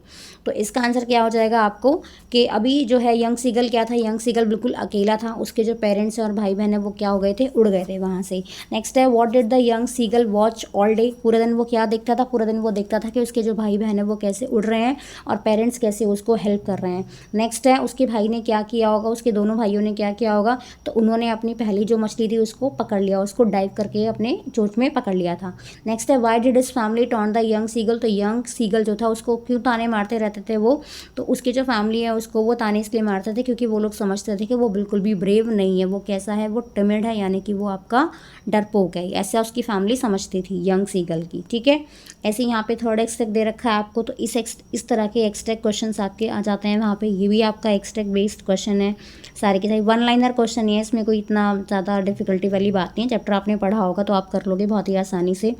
तो इसका आंसर क्या हो जाएगा आपको कि अभी जो है यंग सीगल क्या था, यंग सीगल बिल्कुल अकेला था, उसके जो पेरेंट्स और भाई बहन है वो क्या हो गए थे, उड़ गए थे वहाँ से। नेक्स्ट है what did the young seagull watch all day, पूरा दिन वो क्या देखता था, पूरा दिन वो देखता था कि उसके जो भाई बहन है वो कैसे उड़ रहे हैं और पेरेंट्स कैसे उसको हेल्प कर रहे हैं। नेक्स्ट है उसके भाई ने क्या किया होगा, उसके दोनों भाइयों ने क्या किया होगा, तो उन्होंने अपनी पहली जो मछली थी उसको पकड़ लिया, उसको डाइव करके अपने चोंच में पकड़ लिया था। नेक्स्ट है why did his family taunt the young seagull, तो यंग सीगल जो था उसको क्यों ताने मारते रहते थे वो, तो उसकी जो फैमिली है उसको वो ताने इसलिए मारते थे क्योंकि वो लोग समझते थे कि वो बिल्कुल भी ब्रेव नहीं है, वो कैसा है, वो टिमिड है, यानी कि वो आपका डरपोक है, ऐसा उसकी फैमिली समझती थी यंग सीगल की, ठीक है। ऐसे यहाँ पे थर्ड एक्सट्रैक्ट दे रखा है आपको, तो इस तरह के एक्सट्रैक्ट क्वेश्चन आपके आ जाते हैं वहाँ पे। ये भी आपका एक्सट्रैक्ट बेस्ड क्वेश्चन है, सारे के सारे वन लाइनर क्वेश्चन है, इसमें कोई इतना ज़्यादा डिफिकल्टी वाली बात नहीं है, चैप्टर आपने पढ़ा होगा तो आप कर लोगे बहुत ही आसानी से,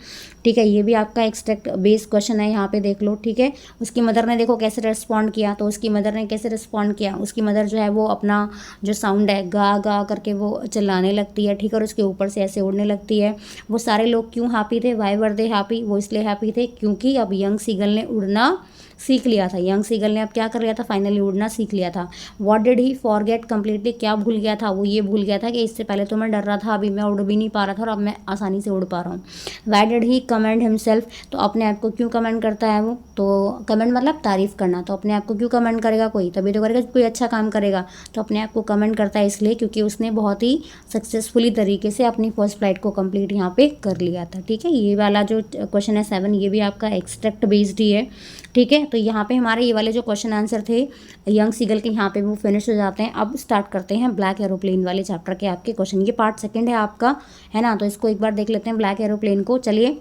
ठीक है। ये भी आपका एक्सट्रैक्ट बेस्ड क्वेश्चन है, यहाँ पे देख लो, ठीक है। उसकी मदर ने देखो कैसे रिस्पॉन्ड किया, तो उसकी मदर ने कैसे रिस्पॉन्ड किया, उसकी मदर जो है वो अपना जो साउंड है गा गा करके वो चिल्लाने लगती है, ठीक है, और उसके ऊपर से ऐसे उड़ने लगती है। वो सारे लोग क्यों हैप्पी थे, वाई वर दे हैप्पी, वो इसलिए हैप्पी थे क्योंकि अब यंग सीगल ने उड़ना सीख लिया था, यंग सीगल ने अब क्या कर लिया था, फाइनली उड़ना सीख लिया था। What did he forget completely, क्या भूल गया था, वो ये भूल गया था कि इससे पहले तो मैं डर रहा था, अभी मैं उड़ भी नहीं पा रहा था और अब मैं आसानी से उड़ पा रहा हूँ। Why did he commend himself, तो अपने आप को क्यों कमेंट करता है वो, तो कमेंट मतलब तारीफ करना, तो अपने आप को क्यों कमेंट करेगा, कोई तभी तो करेगा, कोई अच्छा काम करेगा तो अपने आप को कमेंट करता है इसलिए क्योंकि उसने बहुत ही सक्सेसफुली तरीके से अपनी फर्स्ट फ्लाइट को कंप्लीट यहाँ पे कर लिया था, ठीक है। ये वाला जो क्वेश्चन है 7, ये भी आपका एक्सट्रैक्ट बेस्ड ही है, ठीक है। तो यहाँ पे हमारे ये वाले जो क्वेश्चन आंसर थे यंग सीगल के यहाँ पे वो फिनिश हो जाते हैं। अब स्टार्ट करते हैं ब्लैक एरोप्लेन वाले चैप्टर के आपके क्वेश्चन। ये पार्ट सेकंड है आपका, है ना, तो इसको एक बार देख लेते हैं ब्लैक एरोप्लेन को। चलिए,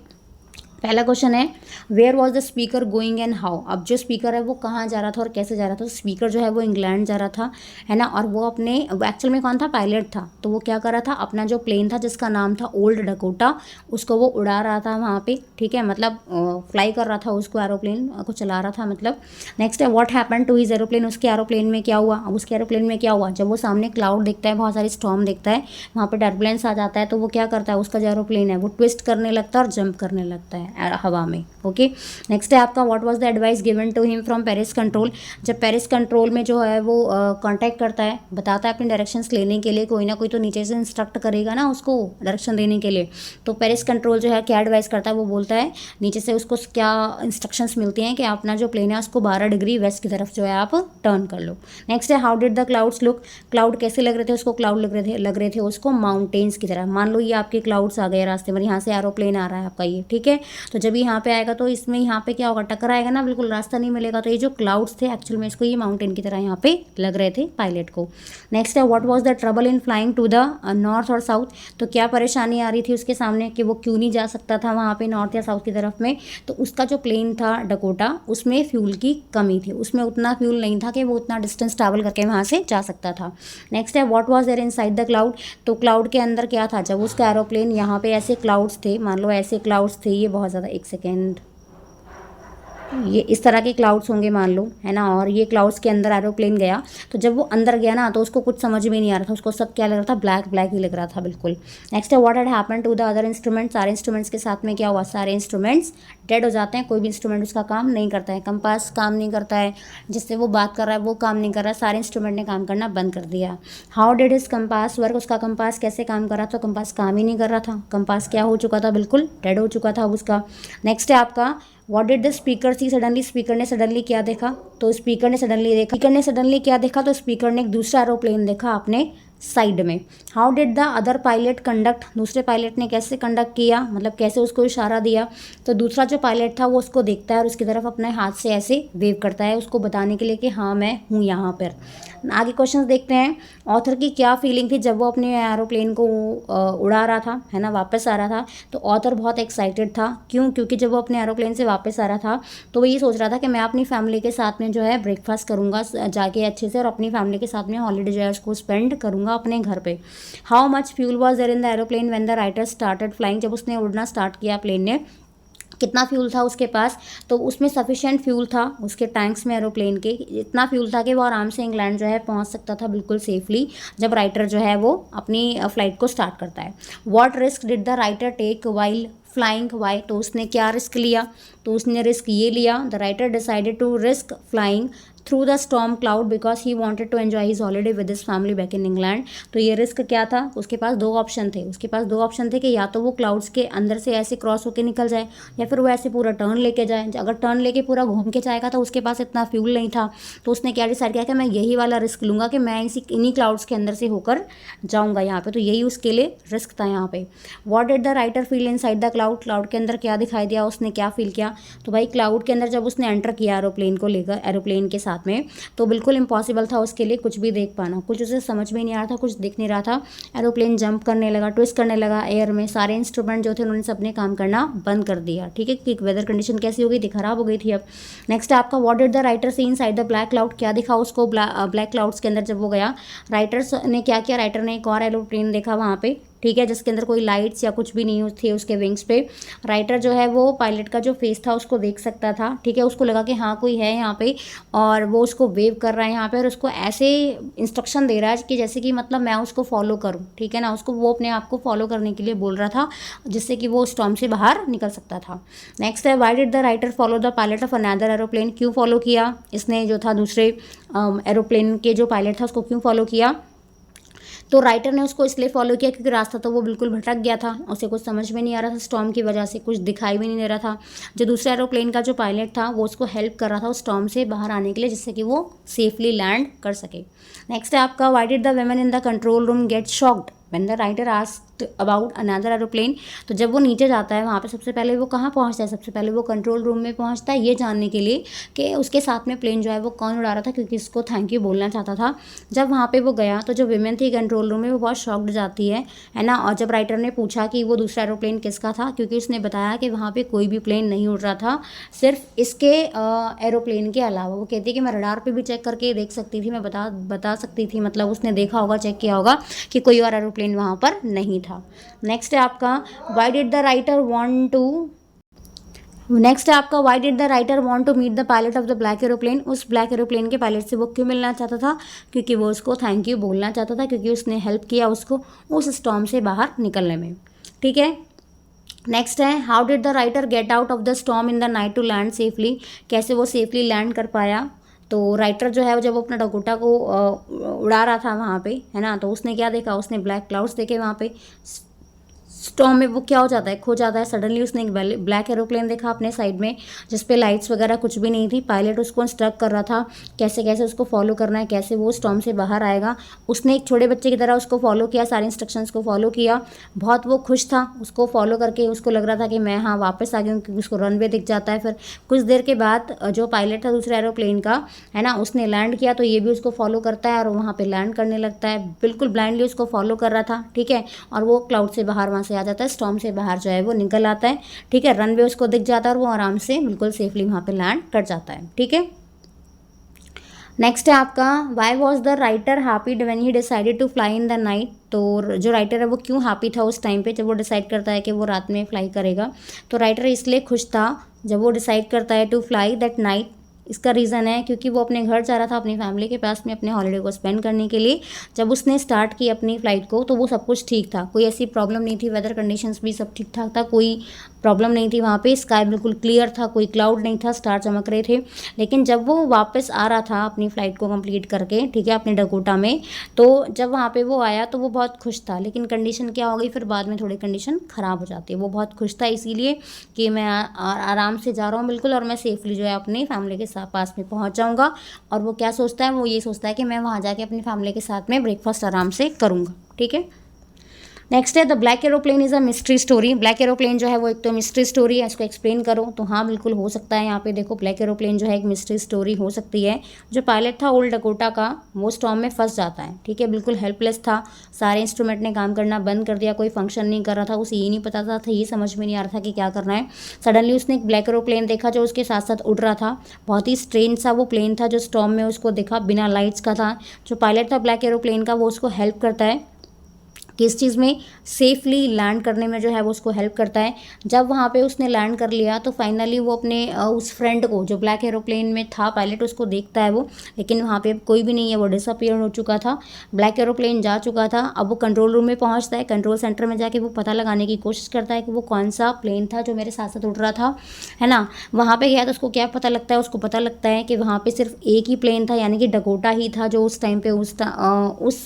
पहला क्वेश्चन है where was the speaker going and how, अब जो स्पीकर है वो कहाँ जा रहा था और कैसे जा रहा था, तो स्पीकर जो है वो इंग्लैंड जा रहा था, है ना, और वो अपने एक्चुअल में कौन था, पायलट था, तो वो क्या कर रहा था, अपना जो प्लेन था जिसका नाम था ओल्ड डकोटा, उसको वो उड़ा रहा था वहाँ पे, ठीक है, मतलब फ्लाई कर रहा था उसको, एरोप्लेन को चला रहा था मतलब। नेक्स्ट है what happen to his aeroplane, उसके एरोप्लेन में क्या हुआ, अब उसके एरोप्लेन में क्या हुआ, जब वो सामने क्लाउड दिखता है, बहुत सारी स्टॉर्म दिखता है, वहाँ पर टर्बुलेंस आ जाता है, तो वो क्या करता है, उसका जो एरोप्लेन है वो ट्विस्ट करने लगता है और जंप करने लगता है हवा में, ओके। नेक्स्ट है आपका what was the advice given to him from Paris control, जब पेरिस कंट्रोल में जो है वो कांटेक्ट करता है, बताता है अपने डायरेक्शंस लेने के लिए, कोई ना कोई तो नीचे से इंस्ट्रक्ट करेगा ना उसको डायरेक्शन देने के लिए, तो पेरिस कंट्रोल जो है क्या एडवाइस करता है, वो बोलता है नीचे से उसको क्या इंस्ट्रक्शंस मिलती हैं कि अपना जो प्लेन है उसको 12 डिग्री वेस्ट की तरफ जो है आप टर्न कर लो। नेक्स्ट है how did the clouds look, cloud कैसे लग रहे थे उसको, क्लाउड लग रहे थे उसको माउंटेन्स की तरह। मान लो ये आपके क्लाउड्स आ गए रास्ते में, यहाँ से एरोप्लेन आ रहा है आपका ये, ठीक है, तो जब यहाँ पे आएगा तो इसमें यहाँ पे क्या होगा, टकराएगा ना, बिल्कुल रास्ता नहीं मिलेगा, तो ये जो क्लाउड्स थे एक्चुअल में इसको ये माउंटेन की तरह यहाँ पे लग रहे थे पायलट को। नेक्स्ट है what was the trouble in flying to the north और साउथ, तो क्या परेशानी आ रही थी उसके सामने कि वो क्यों नहीं जा सकता था वहाँ पे नॉर्थ या साउथ की तरफ में, तो उसका जो प्लेन था डकोटा उसमें फ्यूल की कमी थी, उसमें उतना फ्यूल नहीं था कि वो उतना डिस्टेंस ट्रैवल करके वहाँ से जा सकता था। नेक्स्ट है what was there inside the cloud, तो क्लाउड के अंदर क्या था, जब उसका एरोप्लेन यहाँ पे ऐसे क्लाउड्स थे, मान लो ऐसे क्लाउड्स थे, ये बहुत ज़्यादा, एक सेकेंड, ये इस तरह के क्लाउड्स होंगे मान लो, है ना, और ये क्लाउड्स के अंदर एरोप्लेन गया, तो जब वो अंदर गया ना तो उसको कुछ समझ में नहीं आ रहा था, उसको सब क्या लग रहा था, ब्लैक ब्लैक ही लग रहा था बिल्कुल। नेक्स्ट है what had happened to the other instruments, सारे इंस्ट्रूमेंट्स के साथ में क्या हुआ, सारे इंस्ट्रूमेंट्स डेड हो जाते हैं, कोई भी इंस्ट्रूमेंट उसका काम नहीं करता है, कंपास काम नहीं करता है, जिससे वो बात कर रहा है वो काम नहीं कर रहा है, सारे इंस्ट्रूमेंट ने काम करना बंद कर दिया। How did his compass work, उसका कंपास कैसे काम कर रहा था, तो कंपास काम ही नहीं कर रहा था, कंपास क्या हो चुका था, बिल्कुल डेड हो चुका था उसका। नेक्स्ट है आपका what did the speaker see, suddenly speaker ने सडनली क्या देखा, तो स्पीकर ने सडनली क्या देखा, तो स्पीकर ने एक दूसरा एरोप्लेन देखा अपने साइड में। How did the other pilot conduct, दूसरे पायलट ने कैसे कंडक्ट किया, मतलब कैसे उसको इशारा दिया। तो दूसरा जो पायलट था वो उसको देखता है और उसकी तरफ अपने हाथ से ऐसे वेव करता है उसको बताने के लिए कि हाँ मैं हूँ यहाँ पर। आगे क्वेश्चन देखते हैं। ऑथर की क्या फीलिंग थी जब वो अपने एरोप्लेन को उड़ा रहा था, है ना, वापस आ रहा था। तो ऑथर बहुत एक्साइटेड था। क्यों? क्योंकि जब वो अपने एरोप्लेन से वापस आ रहा था तो वो ये सोच रहा था कि मैं अपनी फैमिली के साथ में जो है ब्रेकफास्ट करूँगा जाके अच्छे से, और अपनी फैमिली के साथ में हॉलीडे जो है उसको स्पेंड करूँगा अपने घर पे। How much fuel was there in the aeroplane when the writer started flying, जब उसने उड़ना स्टार्ट किया प्लेन ने, कितना फ्यूल था उसके पास। तो उसमें सफिशिएंट फ्यूल था उसके टैंक्स में एरोप्लेन के, इतना फ्यूल था कि वो आराम से इंग्लैंड जो है पहुंच सकता था बिल्कुल सेफली, जब राइटर जो है वो अपनी फ्लाइट को स्टार्ट करता है। What risk did the writer take while flying, why, तो उसने क्या रिस्क लिया। तो उसने रिस्क ये लिया, the writer decided to risk flying through the storm cloud because he wanted to enjoy his holiday with his family back in England. तो ये रिस्क क्या था, उसके पास दो ऑप्शन थे कि या तो वो क्लाउड्स के अंदर से ऐसे क्रॉस होकर निकल जाए, या फिर वो ऐसे पूरा टर्न लेके जाए। अगर टर्न लेके पूरा घूम के जाएगा तो उसके पास इतना फ्यूल नहीं था, तो उसने क्या डिसाइड किया कि मैं यही वाला रिस्क लूँगा कि मैं इन्हीं क्लाउड्स के अंदर से होकर जाऊँगा यहाँ पे। तो यही उसके लिए रिस्क था यहाँ पे। What did the writer feel in side the cloud, cloud के अंदर क्या दिखाई दिया, उसने क्या फील किया। तो भाई क्लाउड के अंदर जब उसने एंटर किया एरोप्लेन को लेकर, एरोप्लेन के साथ में, तो बिल्कुल इम्पॉसिबल था उसके लिए कुछ भी देख पाना, कुछ उसे समझ में नहीं आ रहा था, कुछ दिख नहीं रहा था। एरोप्लेन जंप करने लगा, ट्विस्ट करने लगा एयर में, सारे इंस्ट्रूमेंट जो थे उन्होंने सबने काम करना बंद कर दिया। ठीक है, कि वेदर कंडीशन कैसी हो गई थी, खराब हो गई थी। अब नेक्स्ट है आपका what did the writer see inside the black cloud, क्या दिखा उसको ब्लैक क्लाउड्स के अंदर जब वो गया। राइटर्स ने क्या किया, राइटर ने एक और एरोप्लेन देखा वहाँ पे, ठीक है, जिसके अंदर कोई लाइट्स या कुछ भी नहीं थे उसके विंग्स पे। राइटर जो है वो पायलट का जो फेस था उसको देख सकता था, ठीक है, उसको लगा कि हाँ कोई है यहाँ पे, और वो उसको वेव कर रहा है यहाँ पे, और उसको ऐसे इंस्ट्रक्शन दे रहा है कि जैसे कि मतलब मैं उसको फॉलो करूँ, ठीक है ना, उसको वो अपने आप को फॉलो करने के लिए बोल रहा था, जिससे कि वो स्टॉर्म से बाहर निकल सकता था। नेक्स्ट है why did the writer follow the pilot of another aeroplane, क्यों फॉलो किया इसने जो था दूसरे एरोप्लेन के जो पायलट था उसको क्यों फॉलो किया। तो राइटर ने उसको इसलिए फॉलो किया क्योंकि रास्ता तो वो बिल्कुल भटक गया था, उसे कुछ समझ में नहीं आ रहा था, स्टॉर्म की वजह से कुछ दिखाई भी नहीं दे रहा था। जो दूसरा एरोप्लेन का जो पायलट था वो उसको हेल्प कर रहा था उस स्टॉर्म से बाहर आने के लिए, जिससे कि वो सेफली लैंड कर सके। नेक्स्ट है आपका why did the women in the control room get shocked when the writer asked about another aeroplane. तो जब वो नीचे जाता है वहाँ पे सबसे पहले वो कहाँ पहुँचता है, सबसे पहले वो कंट्रोल रूम में पहुँचता है, ये जानने के लिए कि उसके साथ में प्लेन जो है वो कौन उड़ा रहा था, क्योंकि इसको थैंक यू बोलना चाहता था। जब वहाँ पे वो गया तो जो विमेन थी कंट्रोल रूम में वो बहुत शॉक्ड जाती है ना। और जब राइटर ने पूछा कि वो दूसरा एरोप्लेन किसका था, क्योंकि उसने बताया कि वहाँ पे कोई भी प्लेन नहीं उड़ रहा था सिर्फ इसके एरोप्लेन के अलावा। वो कहती है कि मैं रडार पे भी चेक करके देख सकती थी, मैं बता सकती थी, मतलब उसने देखा होगा, चेक किया होगा कि कोई और एरोप्लेन वहाँ पर नहीं था। नेक्स्ट है आपका why did the writer want to meet the pilot of the black aeroplane, उस ब्लैक एरोप्लेन के पायलट से वो क्यों मिलना चाहता था, क्योंकि वो उसको थैंक यू बोलना चाहता था, क्योंकि उसने हेल्प किया उसको उस स्टॉर्म से बाहर निकलने में। ठीक है, नेक्स्ट है how did the writer get out of the storm in the night to land safely, कैसे वो सेफली लैंड कर पाया। तो राइटर जो है जब वो अपना डकोटा को उड़ा रहा था वहाँ पे, है ना, तो उसने क्या देखा, उसने ब्लैक क्लाउड्स देखे वहाँ पे। स्टॉर्म में वो क्या हो जाता है, खो जाता है। सडनली उसने एक ब्लैक एरोप्लेन देखा अपने साइड में, जिस पे लाइट्स वगैरह कुछ भी नहीं थी। पायलट उसको इंस्ट्रक्ट कर रहा था कैसे कैसे उसको फॉलो करना है, कैसे वो स्टॉर्म से बाहर आएगा। उसने एक छोटे बच्चे की तरह उसको फॉलो किया, सारे इंस्ट्रक्शंस को फॉलो किया। बहुत वो खुश था उसको फॉलो करके, उसको लग रहा था कि मैं हाँ वापस आ गया हूँ, क्योंकि उसको रनवे दिख जाता है। फिर कुछ देर के बाद जो पायलट था दूसरे एरोप्लेन का, है ना, उसने लैंड किया, तो ये भी उसको फॉलो करता है और वहाँ पर लैंड करने लगता है। बिल्कुल ब्लाइंडली उसको फॉलो कर रहा था, ठीक है, और वो क्लाउड से बाहर वहाँ से आ जाता है, स्टॉर्म से बाहर जो है वो निकल आता है। ठीक है, रनवे उसको दिख जाता है और वो आराम से बिल्कुल सेफली वहाँ पे लैंड कर जाता है। ठीक है, नेक्स्ट है आपका why was the writer happy when he decided to fly in the night. तो जो राइटर है वो क्यों हैप्पी था उस टाइम पे जब वो डिसाइड करता है कि वो रात में फ्लाई करेगा। तो राइटर इसलिए खुश था जब वो डिसाइड करता है टू फ्लाई दैट नाइट। इसका रीज़न है क्योंकि वो अपने घर जा रहा था, अपनी फैमिली के पास में अपने हॉलीडे को स्पेंड करने के लिए। जब उसने स्टार्ट की अपनी फ़्लाइट को तो वो सब कुछ ठीक था, कोई ऐसी प्रॉब्लम नहीं थी, वेदर कंडीशंस भी सब ठीक ठाक था, कोई प्रॉब्लम नहीं थी वहाँ पे, स्काई बिल्कुल क्लियर था, कोई क्लाउड नहीं था, स्टार चमक रहे थे। लेकिन जब वो वापस आ रहा था अपनी फ़्लाइट को कंप्लीट करके, ठीक है, अपने डकोटा में, तो जब वहाँ पे वो आया तो वो बहुत खुश था। लेकिन कंडीशन क्या हो गई फिर बाद में, थोड़ी कंडीशन ख़राब हो जाती है। वो बहुत खुश था इसीलिए कि मैं आराम से जा रहा हूँ बिल्कुल, और मैं सेफली जो है अपनी फैमिली के साथ पास में पहुँच जाऊँगा। और वो क्या सोचता है, वो ये सोचता है कि मैं वहाँ जाके अपनी फैमिली के साथ में ब्रेकफास्ट आराम से करूँगा, ठीक है। नेक्स्ट है the black aeroplane is a mystery story. Black aeroplane जो है वो एक तो मिस्ट्री स्टोरी है, इसको एक्सप्लेन करो। तो हाँ बिल्कुल हो सकता है, यहाँ पे देखो ब्लैक एरोप्लेन जो है एक मिस्ट्री स्टोरी हो सकती है। जो पायलट था ओल्ड डकोटा का, वो स्टॉर्म में फंस जाता है, ठीक है, बिल्कुल हेल्पलेस था, सारे इंस्ट्रूमेंट ने काम करना बंद कर दिया, कोई फंक्शन नहीं कर रहा था, उसे ये नहीं पता था, ये समझ में नहीं आ रहा था कि क्या करना है। सडनली उसने एक ब्लैक एरोप्लेन देखा जो उसके साथ साथ उड़ रहा था। बहुत ही स्ट्रेंज सा वो प्लेन था जो स्टॉर्म में उसको दिखा, बिना लाइट्स का था। जो पायलट था ब्लैक एरोप्लेन का, वो उसको हेल्प करता है किस चीज़ में, सेफली लैंड करने में जो है वो उसको हेल्प करता है। जब वहाँ पे उसने लैंड कर लिया तो फाइनली वो अपने उस फ्रेंड को, जो ब्लैक एरोप्लेन में था पायलट, उसको देखता है वो, लेकिन वहाँ पे कोई भी नहीं है, वो डिसअपियर हो चुका था, ब्लैक एरोप्लेन जा चुका था। अब वो कंट्रोल रूम में पहुँचता है, कंट्रोल सेंटर में जाके वो पता लगाने की कोशिश करता है कि वो कौन सा प्लेन था जो मेरे साथ साथ उड़ रहा था, है ना। वहाँ पे गया तो उसको क्या पता लगता है, उसको पता लगता है कि वहाँ पे सिर्फ एक ही प्लेन था, यानी कि डकोटा ही था जो उस टाइम पे उस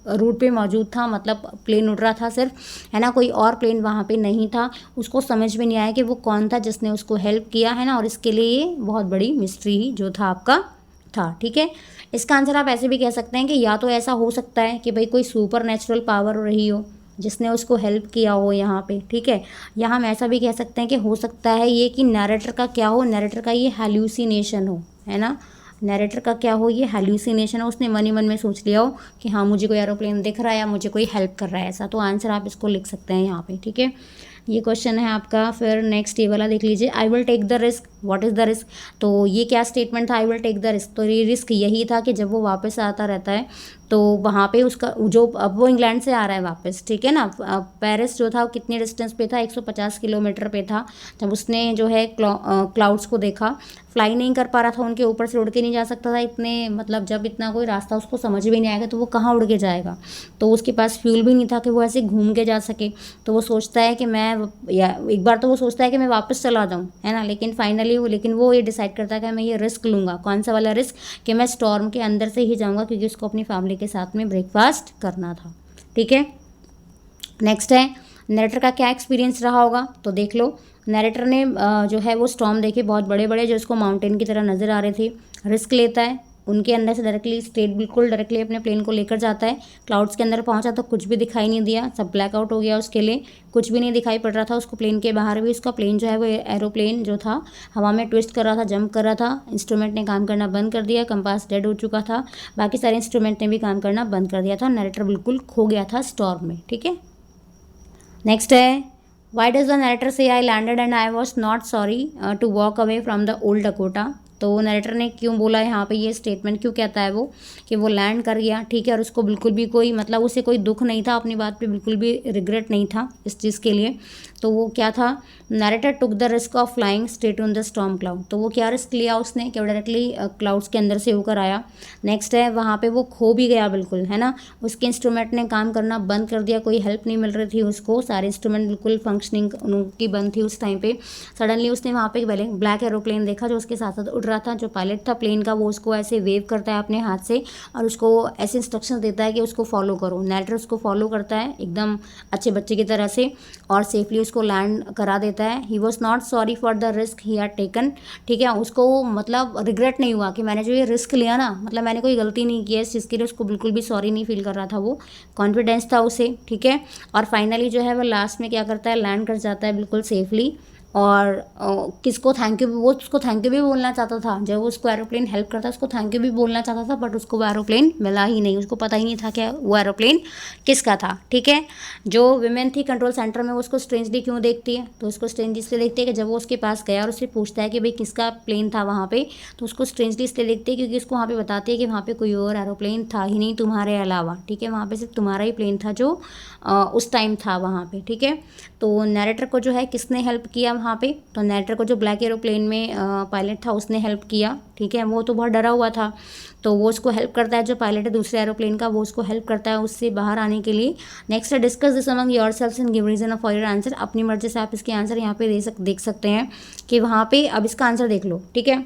रूट पे मौजूद था, मतलब प्लेन उड़ रहा था सिर्फ, है ना, कोई और प्लेन वहाँ पे नहीं था। उसको समझ में नहीं आया कि वो कौन था जिसने उसको हेल्प किया, है ना, और इसके लिए ये बहुत बड़ी मिस्ट्री जो था आपका था, ठीक है। इसका आंसर आप ऐसे भी कह सकते हैं कि या तो ऐसा हो सकता है कि भाई कोई सुपर नेचुरल पावर रही हो जिसने उसको हेल्प किया हो यहाँ पे, ठीक है, या हम ऐसा भी कह सकते हैं कि हो सकता है ये कि नैरेटर का क्या हो, नैरेटर का ये हेल्यूसिनेशन हो, है ना, नैरेटर का क्या हो, ये हेल्यूसिनेशन हो, उसने मन ही मन में सोच लिया हो कि हाँ मुझे कोई एरोप्लेन दिख रहा है या मुझे कोई हेल्प कर रहा है, ऐसा। तो आंसर आप इसको लिख सकते हैं यहाँ पे, ठीक है। ये क्वेश्चन है आपका। फिर नेक्स्ट ये वाला देख लीजिए, I will take the risk, what is the risk. तो ये क्या स्टेटमेंट था, I will take the risk. तो ये रिस्क यही था कि जब वो वापस आता रहता है तो वहाँ पे उसका जो, अब वो इंग्लैंड से आ रहा है वापस, ठीक है ना, पेरिस जो था वो कितने डिस्टेंस पे था, 150 किलोमीटर पे था। जब उसने जो है क्लाउड्स को देखा, फ्लाई नहीं कर पा रहा था, उनके ऊपर से उड़ के नहीं जा सकता था इतने, मतलब जब इतना कोई रास्ता उसको समझ भी नहीं आएगा तो वो कहाँ उड़ के जाएगा। तो उसके पास फ्यूल भी नहीं था कि वो ऐसे घूम के जा सके। तो वो सोचता है कि मैं, या एक बार तो वो सोचता है कि मैं वापस चला जाऊँ, है ना, लेकिन वो ये डिसाइड करता है कि मैं ये रिस्क लूँगा। कौन सा वाला रिस्क, कि मैं स्टॉर्म के अंदर से ही जाऊँगा, क्योंकि उसको अपनी फैमिली के साथ में ब्रेकफास्ट करना था, ठीक है। नेक्स्ट है, नरेटर का क्या एक्सपीरियंस रहा होगा, तो देख लो। नरेटर ने जो है वो स्टॉर्म देखे बहुत बड़े बड़े जो उसको माउंटेन की तरह नज़र आ रहे थे। रिस्क लेता है, उनके अंदर से डायरेक्टली अपने प्लेन को लेकर जाता है। क्लाउड्स के अंदर पहुंचा तो कुछ भी दिखाई नहीं दिया, सब ब्लैकआउट हो गया उसके लिए, कुछ भी नहीं दिखाई पड़ रहा था उसको। प्लेन के बाहर भी उसका प्लेन जो है वो एरोप्लेन जो था हवा में ट्विस्ट कर रहा था, जंप कर रहा था। इंस्ट्रूमेंट ने काम करना बंद कर दिया, कंपास डेड हो चुका था, बाकी सारे इंस्ट्रूमेंट ने भी काम करना बंद कर दिया था। नरेटर बिल्कुल खो गया था स्टॉर्म में, ठीक है। नेक्स्ट है, why does the narrator say I landed and I was not sorry to walk away from the old Dakota. तो नरेटर ने क्यों बोला यहाँ पे ये स्टेटमेंट, क्यों कहता है वो कि वो लैंड कर गया, ठीक है, और उसको बिल्कुल भी कोई, मतलब उसे कोई दुख नहीं था, अपनी बात पे बिल्कुल भी रिग्रेट नहीं था इस चीज़ के लिए। तो वो क्या था, narrator took the risk of flying straight on the storm cloud. तो वो क्या रिस्क लिया उसने कि वो डायरेक्टली क्लाउड्स के अंदर से होकर आया। नेक्स्ट है, वहाँ पे वो खो भी गया बिल्कुल, है ना, उसके इंस्ट्रूमेंट ने काम करना बंद कर दिया, कोई हेल्प नहीं मिल रही थी उसको, सारे इंस्ट्रूमेंट बिल्कुल फंक्शनिंग उनकी बंद थी उस टाइम पे। सडनली उसने वहाँ पे ब्लैक एरोप्लेन देखा जो उसके साथ साथ उड़ रहा था। जो पायलट था प्लेन का वो उसको ऐसे वेव करता है अपने हाथ से और उसको ऐसे इंस्ट्रक्शन देता है कि उसको फॉलो करो। नरेटर उसको फॉलो करता है एकदम अच्छे बच्चे की तरह से और सेफली उसको लैंड करा देता है। He was not sorry for the risk he had taken, ठीक है, उसको मतलब रिग्रेट नहीं हुआ कि मैंने जो ये रिस्क लिया ना, मतलब मैंने कोई गलती नहीं की है इस चीज़ के लिए, उसको बिल्कुल भी सॉरी नहीं फील कर रहा था, वो कॉन्फिडेंस था उसे, ठीक है। और फाइनली जो है वो लास्ट में क्या करता है, लैंड कर जाता है बिल्कुल सेफली। और किसको थैंक यू, वो उसको थैंक यू भी बोलना चाहता था, जब वो उसको एरोप्लेन हेल्प करता उसको थैंक यू भी बोलना चाहता था, बट उसको वो एरोप्लेन मिला ही नहीं, उसको पता ही नहीं था कि वो एरोप्लेन किसका था, ठीक है। जो विमेन थी कंट्रोल सेंटर में वो उसको स्ट्रेंजली क्यों देखती है, तो उसको स्ट्रेंजली इसलिए देखती है कि जब वो उसके पास गया और उससे पूछता है कि भाई किसका प्लेन था वहाँ पे, तो उसको स्ट्रेंजली इसलिए देखती है क्योंकि उसको वहाँ पे बताती है कि वहाँ पे कोई और एरोप्लेन था ही नहीं तुम्हारे अलावा, ठीक है, वहाँ पे सिर्फ तुम्हारा ही प्लेन था जो उस टाइम था वहाँ पे, ठीक है। तो नरेटर को जो है किसने हेल्प किया वहाँ पे, तो नैरेटर को जो ब्लैक एरोप्लेन में पायलट था उसने हेल्प किया, ठीक है। वो तो बहुत डरा हुआ था, तो वो उसको हेल्प करता है, जो पायलट है दूसरे एरोप्लेन का वो उसको हेल्प करता है उससे बाहर आने के लिए। Next, discuss this among yourselves and give reason for your answer. अपनी मर्जी से आप इसके आंसर यहाँ पे देख सकते हैं कि वहाँ पे, अब इसका आंसर देख लो, ठीक है।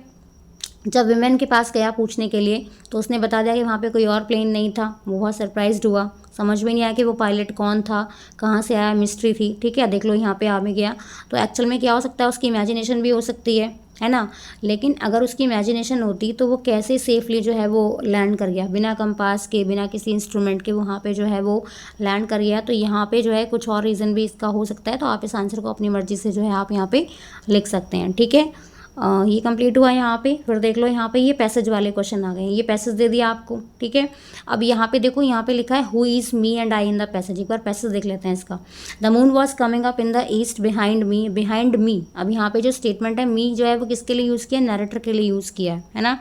जब विमेन के पास गया पूछने के लिए तो उसने बता दिया कि वहाँ पे कोई और प्लेन नहीं था। वो बहुत सरप्राइज्ड हुआ, समझ में नहीं आया कि वो पायलट कौन था, कहाँ से आया, मिस्ट्री थी, ठीक है। देख लो यहाँ पे आ में गया, तो एक्चुअल में क्या हो सकता है, उसकी इमेजिनेशन भी हो सकती है ना। लेकिन अगर उसकी इमेजिनेशन होती तो वो कैसे सेफली जो है वो लैंड कर गया, बिना कंपास के, बिना किसी इंस्ट्रूमेंट के वहाँ पे जो है वो लैंड कर गया। तो यहाँ पे जो है कुछ और रीज़न भी इसका हो सकता है, तो आप इस आंसर को अपनी मर्जी से जो है आप यहाँ पे लिख सकते हैं, ठीक है। ये कंप्लीट हुआ यहाँ पे। फिर देख लो यहाँ पे ये पैसेज वाले क्वेश्चन आ गए, ये पैसेज दे दिया आपको, ठीक है। अब यहाँ पे देखो, यहाँ पे लिखा है who is me and I in the passage. एक बार पैसेज देख लेते हैं इसका। The moon was coming up in the east behind me. अब यहाँ पे जो स्टेटमेंट है, मी जो है वो किसके लिए यूज़ किया, नैरेटर के लिए यूज़ किया है ना।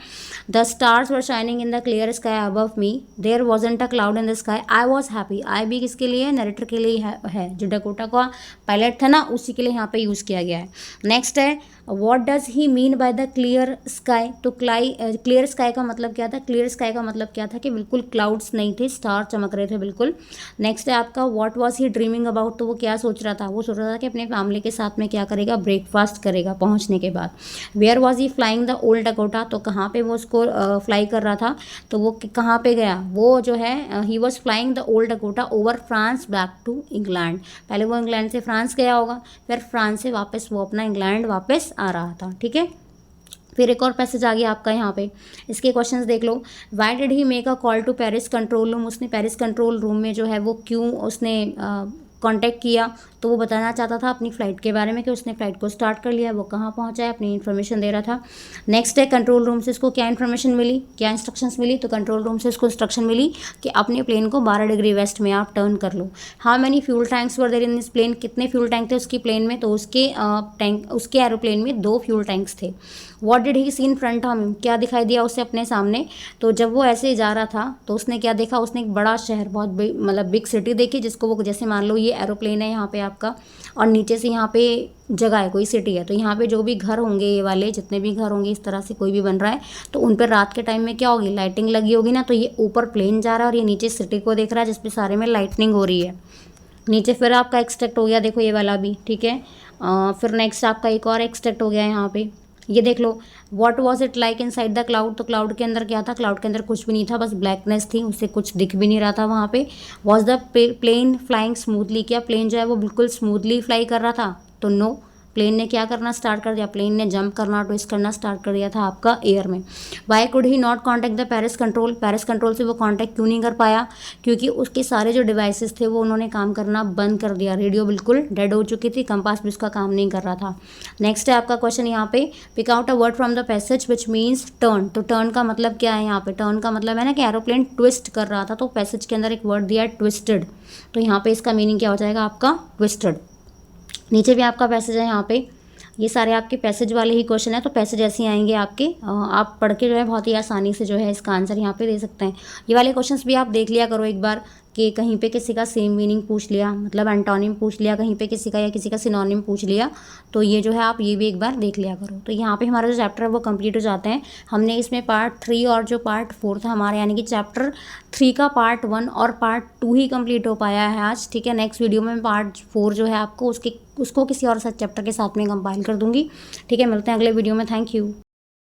The stars were shining in the clear sky above me, there wasn't a cloud in the sky, I was happy. I भी किसके लिए है, नैरेटर के लिए है, जो डकोटा का पायलट था ना उसी के लिए यहाँ पे यूज़ किया गया है। नेक्स्ट है, what does he mean by the clear sky. तो क्लियर स्काई का मतलब क्या था, क्लियर स्काई का मतलब क्या था कि बिल्कुल क्लाउड्स नहीं थे, स्टार चमक रहे थे बिल्कुल। नेक्स्ट है आपका, what was he dreaming about. तो वो क्या सोच रहा था, वो सोच रहा था कि अपने फैमिली के साथ में क्या करेगा, ब्रेकफास्ट करेगा पहुंचने के बाद। Where was he flying the old Dakota. तो कहाँ पे वो उसको फ्लाई कर रहा था, तो वो कहाँ पे गया, वो जो है he was flying the old Dakota over France back to England. पहले वो इंग्लैंड से फ्रांस गया होगा, फिर फ्रांस से वापस वो अपना इंग्लैंड वापस आ रहा था, ठीक है। फिर एक और पैसेज आ गया आपका यहाँ पे, इसके क्वेश्चंस देख लो। Why did he make a call to Paris control room. उसने पेरिस कंट्रोल रूम में जो है वो क्यों उसने कांटेक्ट किया, तो वो बताना चाहता था अपनी फ़्लाइट के बारे में कि उसने फ़्लाइट को स्टार्ट कर लिया, वो कहाँ पहुँचा है, अपनी इन्फॉर्मेशन दे रहा था। नेक्स्ट है, कंट्रोल रूम से इसको क्या इन्फॉर्मेशन मिली, क्या इंस्ट्रक्शंस मिली। तो कंट्रोल रूम से इसको इंस्ट्रक्शन मिली कि अपने प्लेन को 12 डिग्री वेस्ट में आप टर्न कर लो। How many fuel tanks were there in this plane. कितने फ्यूल टैंक थे उसकी प्लेन में, तो उसके एरोप्लेन में 2 फ्यूल टैंक्स थे। What did he seen front of him. क्या दिखाई दिया उसे अपने सामने, तो जब वो ऐसे जा रहा था तो उसने क्या देखा, उसने एक बड़ा शहर, बहुत मतलब बिग सिटी देखी, जिसको वो, जैसे मान लो ये एरोप्लेन है यहाँ पे आपका, और नीचे से यहाँ पे जगह है, कोई सिटी है, तो यहाँ पे जो भी घर होंगे, ये वाले जितने भी घर होंगे, इस तरह से कोई भी बन रहा है, तो उन पर रात के टाइम में क्या होगी, लाइटिंग लगी होगी ना। तो ये ऊपर प्लेन जा रहा है और ये नीचे सिटी को देख रहा है जिसपे सारे में लाइटनिंग हो रही है नीचे। फिर आपका एक्सट्रैक्ट हो गया, देखो ये वाला भी, ठीक है। फिर नेक्स्ट आपका एक और एक्सट्रैक्ट हो गया यहाँ पे, ये देख लो। What was it like inside the cloud. तो क्लाउड के अंदर क्या था, क्लाउड के अंदर कुछ भी नहीं था, बस ब्लैकनेस थी, उससे कुछ दिख भी नहीं रहा था वहाँ पे। Was the plane flying smoothly. क्या प्लेन जो है वो बिल्कुल स्मूथली फ्लाई कर रहा था, तो नो। प्लेन ने क्या करना स्टार्ट कर दिया, प्लेन ने जंप करना, ट्विस्ट करना स्टार्ट कर दिया था आपका एयर में। Y could he not contact the Paris control. Paris control से वो कॉन्टैक्ट क्यों नहीं कर पाया, क्योंकि उसके सारे जो डिवाइसेस थे वो उन्होंने काम करना बंद कर दिया, रेडियो बिल्कुल डेड हो चुकी थी, कंपास भी उसका काम नहीं कर रहा था। नेक्स्ट है आपका क्वेश्चन यहाँ पे, pick out a word from the passage which means turn. तो टर्न का मतलब क्या है यहाँ पे, टर्न का मतलब है ना कि एरोप्लेन ट्विस्ट कर रहा था, तो पैसेज के अंदर एक वर्ड दिया है ट्विस्टेड, तो यहाँ पे इसका मीनिंग क्या हो जाएगा आपका, ट्विस्टेड। नीचे भी आपका पैसेज है यहाँ पे, ये सारे आपके पैसेज वाले ही क्वेश्चन है, तो पैसेज ऐसे ही आएंगे आपके, आप पढ़ के जो है बहुत ही आसानी से जो है इसका आंसर यहाँ पे दे सकते हैं। ये वाले क्वेश्चंस भी आप देख लिया करो एक बार, कि कहीं पे किसी का सेम मीनिंग पूछ लिया, मतलब एंटोनिम पूछ लिया कहीं पे किसी का, या किसी का सिनोनिम पूछ लिया, तो ये जो है आप ये भी एक बार देख लिया करो। तो यहाँ पे हमारा जो चैप्टर है वो कंप्लीट हो जाते हैं। हमने इसमें पार्ट 3 और जो पार्ट 4 था हमारे, यानी कि चैप्टर 3 का पार्ट 1 और पार्ट 2 ही कंप्लीट हो पाया है आज, ठीक है। नेक्स्ट वीडियो में पार्ट 4 जो है आपको उसको किसी और चैप्टर के साथ में कंपाइल कर दूंगी, ठीक है। मिलते हैं अगले वीडियो में, थैंक यू।